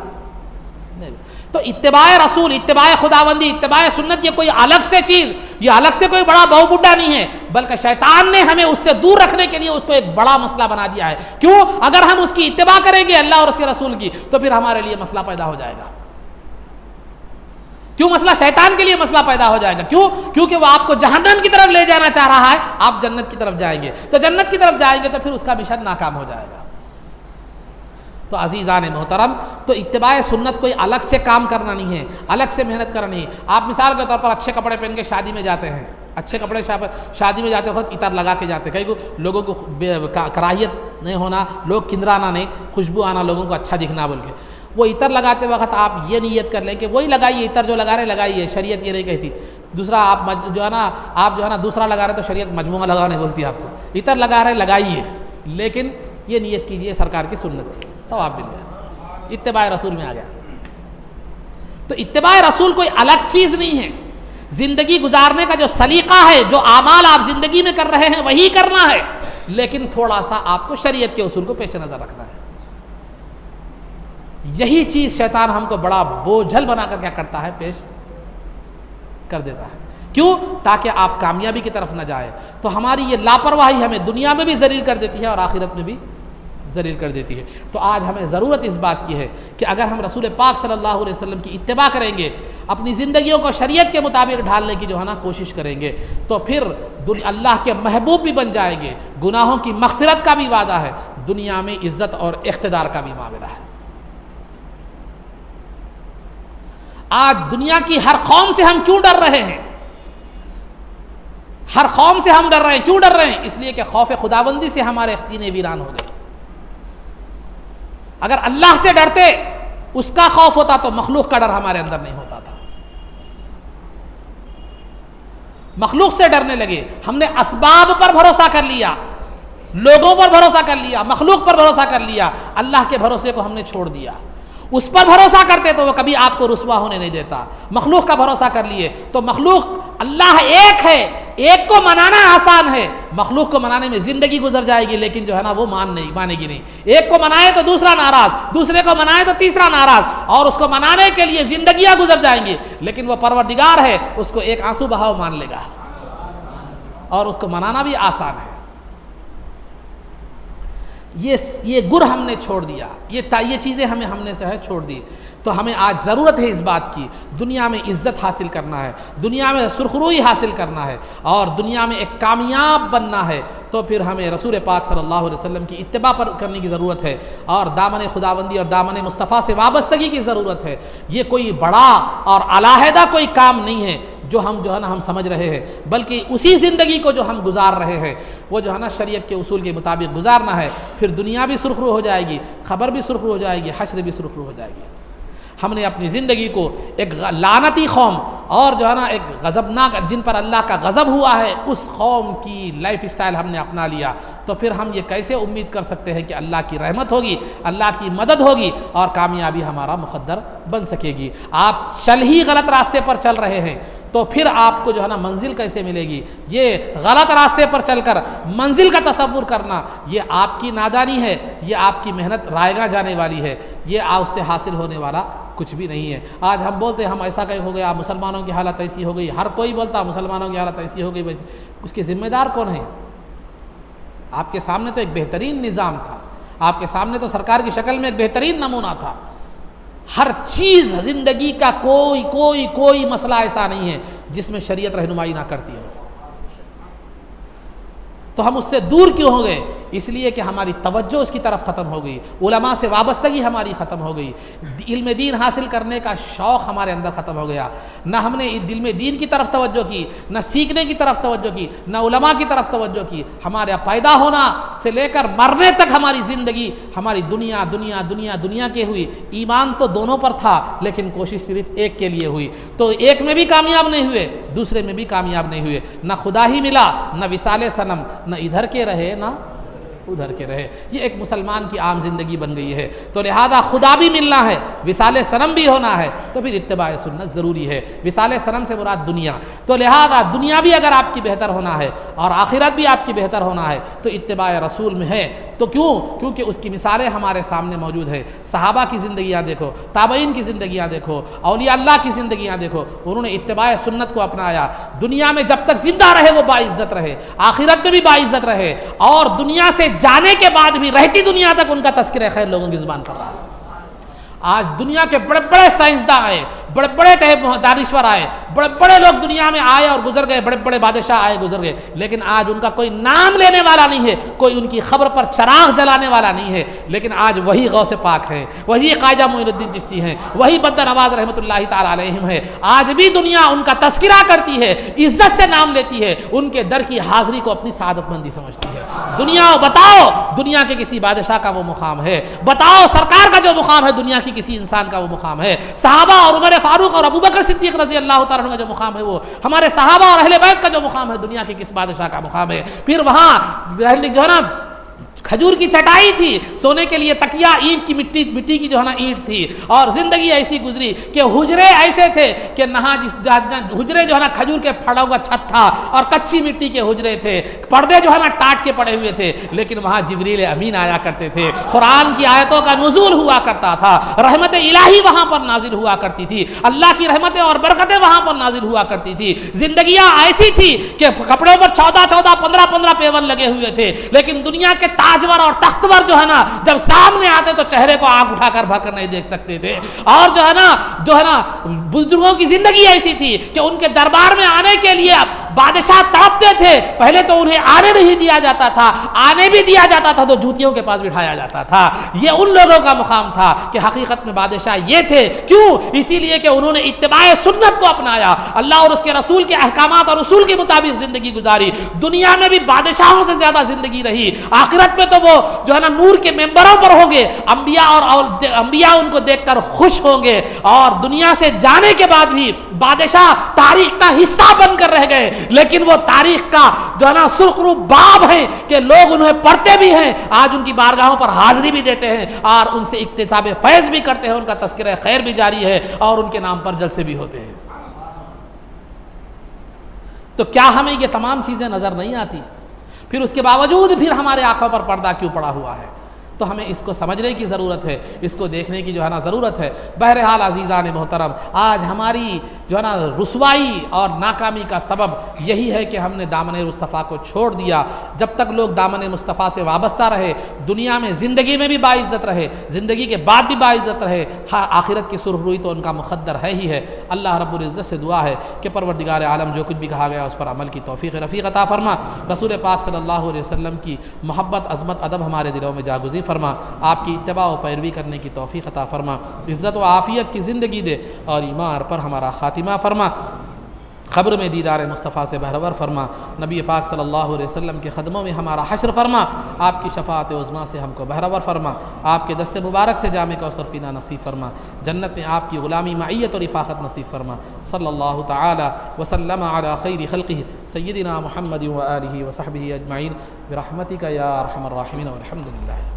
نہیں. تو اتباع رسول، اتباع خداوندی، اتباع سنت، یہ کوئی الگ سے چیز، یہ الگ سے کوئی بڑا بہو بڈھا نہیں ہے، بلکہ شیطان نے ہمیں اس سے دور رکھنے کے لیے اس کو ایک بڑا مسئلہ بنا دیا ہے. کیوں؟ اگر ہم اس کی اتباع کریں گے اللہ اور اس کے رسول کی، تو پھر ہمارے لیے مسئلہ پیدا ہو جائے گا. کیوں مسئلہ؟ شیطان کے لیے مسئلہ پیدا ہو جائے گا. کیوں؟ کیونکہ وہ آپ کو جہنم کی طرف لے جانا چاہ رہا ہے، آپ جنت کی طرف جائیں گے، تو جنت کی طرف جائیں گے تو پھر اس کا مشن ناکام ہو جائے گا. تو عزیزان محترم، تو اتباع سنت کوئی الگ سے کام کرنا نہیں ہے، الگ سے محنت کرنا نہیں ہے. آپ مثال کے طور پر اچھے کپڑے پہن کے شادی میں جاتے ہیں، اچھے کپڑے شادی میں جاتے وقت عطر لگا کے جاتے، کئی لوگوں کو کراہیت نہیں ہونا، لوگ کندرانا نہیں، خوشبو آنا، لوگوں کو اچھا دکھنا بول کے. وہ عطر لگاتے وقت آپ یہ نیت کر لیں کہ وہی لگائیے، عطر جو لگا رہے لگائیے، شریعت یہ نہیں کہتی. دوسرا آپ جو ہے نا دوسرا لگا رہے تو شریعت مجموعہ لگانا نہیں بولتی آپ کو. عطر لگا رہے لگائیے، لیکن یہ نیت کیجئے سرکار کی سنت تھی، ثواب مل جائے. اتباع رسول میں آ گیا. تو اتباع رسول کوئی الگ چیز نہیں ہے. زندگی گزارنے کا جو سلیقہ ہے، جو اعمال آپ زندگی میں کر رہے ہیں وہی کرنا ہے، لیکن تھوڑا سا آپ کو شریعت کے اصول کو پیش نظر رکھنا ہے. یہی چیز شیطان ہم کو بڑا بوجھل بنا کر کیا کرتا ہے، پیش کر دیتا ہے. کیوں؟ تاکہ آپ کامیابی کی طرف نہ جائیں. تو ہماری یہ لاپرواہی ہمیں دنیا میں بھی ذلیل کر دیتی ہے اور آخرت میں بھی ذلیل کر دیتی ہے۔ تو آج ہمیں ضرورت اس بات کی ہے کہ اگر ہم رسول پاک صلی اللہ علیہ وسلم کی اتباع کریں گے، اپنی زندگیوں کو شریعت کے مطابق ڈھالنے کی جو ہے نا کوشش کریں گے، تو پھر اللہ کے محبوب بھی بن جائیں گے، گناہوں کی مغفرت کا بھی وعدہ ہے، دنیا میں عزت اور اقتدار کا بھی معاملہ ہے۔ آج دنیا کی ہر قوم سے ہم کیوں ڈر رہے ہیں؟ ہر قوم سے ہم ڈر رہے ہیں، کیوں ڈر رہے ہیں؟ اس لیے کہ خوف خداوندی سے ہمارے سینے ویران ہو گئے۔ اگر اللہ سے ڈرتے، اس کا خوف ہوتا تو مخلوق کا ڈر ہمارے اندر نہیں ہوتا تھا۔ مخلوق سے ڈرنے لگے، ہم نے اسباب پر بھروسہ کر لیا، لوگوں پر بھروسہ کر لیا، مخلوق پر بھروسہ کر لیا، اللہ کے بھروسے کو ہم نے چھوڑ دیا۔ اس پر بھروسہ کرتے تو وہ کبھی آپ کو رسوا ہونے نہیں دیتا۔ مخلوق کا بھروسہ کر لیے تو مخلوق، اللہ ایک ہے، ایک کو منانا آسان ہے، مخلوق کو منانے میں زندگی گزر جائے گی، لیکن جو ہے نا وہ مانے گی نہیں۔ ایک کو منائے تو دوسرا ناراض، دوسرے کو منائے تو تیسرا ناراض، اور اس کو منانے کے لیے زندگیاں گزر جائیں گی، لیکن وہ پروردگار ہے، اس کو ایک آنسو بہاؤ مان لے گا، اور اس کو منانا بھی آسان ہے۔ یہ گر ہم نے چھوڑ دیا، یہ چیزیں ہم نے سے ہے چھوڑ دی۔ تو ہمیں آج ضرورت ہے اس بات کی، دنیا میں عزت حاصل کرنا ہے، دنیا میں سرخروئی حاصل کرنا ہے، اور دنیا میں ایک کامیاب بننا ہے، تو پھر ہمیں رسول پاک صلی اللہ علیہ وسلم کی اتباع پر کرنے کی ضرورت ہے، اور دامن خداوندی اور دامن مصطفیٰ سے وابستگی کی ضرورت ہے۔ یہ کوئی بڑا اور علیحدہ کوئی کام نہیں ہے جو ہم سمجھ رہے ہیں، بلکہ اسی زندگی کو جو ہم گزار رہے ہیں، وہ جو ہے نا شریعت کے اصول کے مطابق گزارنا ہے، پھر دنیا بھی سرخرو ہو جائے گی، خبر بھی سرخرو ہو جائے گی، حشر بھی سرخرو ہو جائے گی۔ ہم نے اپنی زندگی کو ایک لعنتی قوم اور جو ہے نا ایک غضبناک، جن پر اللہ کا غضب ہوا ہے، اس قوم کی لائف اسٹائل ہم نے اپنا لیا، تو پھر ہم یہ کیسے امید کر سکتے ہیں کہ اللہ کی رحمت ہوگی، اللہ کی مدد ہوگی اور کامیابی ہمارا مقدر بن سکے گی؟ آپ چل ہی غلط راستے پر چل رہے ہیں، تو پھر آپ کو جو ہے نا منزل کیسے ملے گی؟ یہ غلط راستے پر چل کر منزل کا تصور کرنا، یہ آپ کی نادانی ہے، یہ آپ کی محنت رائے گاہ جانے والی ہے، یہ اس سے حاصل ہونے والا کچھ بھی نہیں ہے۔ آج ہم بولتے ہیں ہم ایسا کہیں ہو گیا، مسلمانوں کی حالت ایسی ہو گئی، ہر کوئی بولتا مسلمانوں کی حالت ایسی ہو گئی، ویسی، اس کے ذمہ دار کون ہیں؟ آپ کے سامنے تو ایک بہترین نظام تھا، آپ کے سامنے تو سرکار کی شکل میں ایک بہترین نمونہ تھا، ہر چیز زندگی کا کوئی مسئلہ ایسا نہیں ہے جس میں شریعت رہنمائی نہ کرتی ہو۔ تو ہم اس سے دور کیوں ہو گئے؟ اس لیے کہ ہماری توجہ اس کی طرف ختم ہو گئی، علماء سے وابستگی ہماری ختم ہو گئی، علم دین حاصل کرنے کا شوق ہمارے اندر ختم ہو گیا، نہ ہم نے علم دین کی طرف توجہ کی، نہ سیکھنے کی طرف توجہ کی، نہ علماء کی طرف توجہ کی۔ ہمارے پیدا ہونا سے لے کر مرنے تک ہماری زندگی، ہماری دنیا کے ہوئی، ایمان تو دونوں پر تھا لیکن کوشش صرف ایک کے لیے ہوئی، تو ایک میں بھی کامیاب نہیں ہوئے، دوسرے میں بھی کامیاب نہیں ہوئے، نہ خدا ہی ملا، نہ وصال صنم، نہ ادھر کے رہے نہ ادھر کے رہے۔ یہ ایک مسلمان کی عام زندگی بن گئی ہے۔ تو لہذا خدا بھی ملنا ہے، وصال صنم بھی ہونا ہے، تو پھر اتباع سنت ضروری ہے۔ وصال صنم سے مراد دنیا، تو لہذا دنیا بھی اگر آپ کی بہتر ہونا ہے اور آخرت بھی آپ کی بہتر ہونا ہے تو اتباع رسول میں ہے۔ تو کیونکہ اس کی مثالیں ہمارے سامنے موجود ہے۔ صحابہ کی زندگیاں دیکھو، تابعین کی زندگیاں دیکھو، اولیاء اللہ کی زندگیاں دیکھو، انہوں نے اتباع سنت کو اپنایا۔ دنیا میں جب تک زندہ رہے وہ باعزت رہے، آخرت میں بھی باعزت رہے، اور دنیا سے جانے کے بعد بھی رہتی دنیا تک ان کا تذکرہ خیر لوگوں کی زبان پر رہا۔ آج دنیا کے بڑے بڑے سائنسداں آئے، بڑے بڑے دانشور آئے، بڑے بڑے لوگ دنیا میں آئے اور گزر گئے، بڑے بڑے بادشاہ آئے گزر گئے، لیکن آج ان کا کوئی نام لینے والا نہیں ہے، کوئی ان کی خبر پر چراغ جلانے والا نہیں ہے۔ لیکن آج وہی غوث پاک ہیں، وہی خواجہ معین الدین چشتی ہیں، وہی بندہ نواز رحمۃ اللہ تعالی علیہم ہے۔ آج بھی دنیا ان کا تذکرہ کرتی ہے، عزت سے نام لیتی ہے، ان کے در کی حاضری کو اپنی سعادت مندی سمجھتی ہے۔ دنیا بتاؤ، دنیا کے کسی بادشاہ کا وہ مقام ہے؟ بتاؤ سرکار کا جو مقام ہے دنیا کی کسی انسان کا وہ مقام ہے؟ صحابہ اور عمر فاروق اور ابوبکر صدیق رضی اللہ تعالیٰ عنہ کا جو مقام ہے، وہ ہمارے صحابہ اور اہل بیت کا جو مقام ہے، دنیا کے کس بادشاہ کا مقام ہے؟ پھر وہاں جو ہے نا کھجور کی چٹائی تھی، سونے کے لیے تکیا اینٹ کی مٹی کی جو ہے نا اینٹ تھی، اور زندگی ایسی گزری کہ حجرے ایسے تھے کہ حجرے جو ہے نا کھجور کے پھڑا ہوا چھت تھا اور کچی مٹی کے حجرے تھے، پردے جو ہے نا ٹاٹ کے پڑے ہوئے تھے، لیکن وہاں جبریل امین آیا کرتے تھے، قرآن کی آیتوں کا نزول ہوا کرتا تھا، رحمت الہی وہاں پر نازل ہوا کرتی تھی، اللہ کی رحمتیں اور برکتیں وہاں پر نازل ہوا کرتی تھی۔ زندگیاں ایسی تھی کہ کپڑوں پر 14 15 پیون لگے ہوئے تھے، لیکن دنیا کے تاجور اور تختور جو ہے نا جب سامنے آتے تو چہرے کو آنکھ اٹھا کر بھر کر نہیں دیکھ سکتے تھے. اور جو ہے نا بزرگوں کی زندگی ایسی تھی کہ ان کے دربار میں آنے کے لیے بادشاہ تڑپتے تھے. پہلے تو انہیں آنے نہیں دیا جاتا تھا, آنے بھی دیا جاتا تھا تو جوتیوں کے پاس بٹھایا جاتا تھا. یہ ان لوگوں کا مقام تھا کہ حقیقت میں بادشاہ یہ تھے. کیوں؟ اسی لیے کہ انہوں نے اتباع سنت کو اپنایا, اللہ اور اس کے رسول کے احکامات اور اصول کے مطابق زندگی گزاری. دنیا میں بھی بادشاہوں سے زیادہ زندگی رہی, آخرت میں تو وہ جو ہے نا نور کے ممبروں پر ہوں گے, انبیاء ان کو دیکھ کر خوش ہوں گے. اور دنیا سے جانے کے بعد بھی بادشاہ تاریخ کا حصہ بن کر رہ گئے, لیکن وہ تاریخ کا جو ہے نا سرخرو باب ہیں کہ لوگ انہیں پڑھتے بھی ہیں, آج ان کی بارگاہوں پر حاضری بھی دیتے ہیں اور ان سے اکتساب فیض بھی کرتے ہیں, ان کا تذکرہ خیر بھی جاری ہے اور ان کے نام پر جلسے بھی ہوتے ہیں. تو کیا ہمیں یہ تمام چیزیں نظر نہیں آتی؟ پھر اس کے باوجود پھر ہمارے آنکھوں پر پردہ کیوں پڑا ہوا ہے؟ تو ہمیں اس کو سمجھنے کی ضرورت ہے, اس کو دیکھنے کی جو ہے نا ضرورت ہے. بہرحال عزیزان محترم, آج ہماری جو ہے نا رسوائی اور ناکامی کا سبب یہی ہے کہ ہم نے دامن مصطفیٰ کو چھوڑ دیا. جب تک لوگ دامن مصطفیٰ سے وابستہ رہے, دنیا میں زندگی میں بھی باعزت رہے, زندگی کے بعد بھی باعزت رہے, آخرت کی سرخروئی تو ان کا مقدر ہے ہی ہے. اللہ رب العزت سے دعا ہے کہ پروردگار عالم جو کچھ بھی کہا گیا اس پر عمل کی توفیق رفیق عطا فرما. رسول پاک صلی اللہ علیہ وسلم کی محبت, عظمت, ادب ہمارے دلوں میں جاگزی فرما. آپ کی اتباع و پیروی کرنے کی توفیق عطا فرما. عزت و عافیت کی زندگی دے اور ایمان پر ہمارا خاتمہ فرما. قبر میں دیدار مصطفیٰ سے بہرور فرما. نبی پاک صلی اللہ علیہ وسلم کے قدموں میں ہمارا حشر فرما. آپ کی شفاعت عظمیٰ سے ہم کو بہرور فرما. آپ کے دست مبارک سے جام کوثر پینا نصیب فرما. جنت میں آپ کی غلامی, معیت اور رفاقت نصیب فرما. صلی اللہ تعالی وسلم علی خیر خلقہ سیدنا محمد و آلہ و صحبہ اجمعین برحمتک یا ارحم الراحمین والحمد للہ.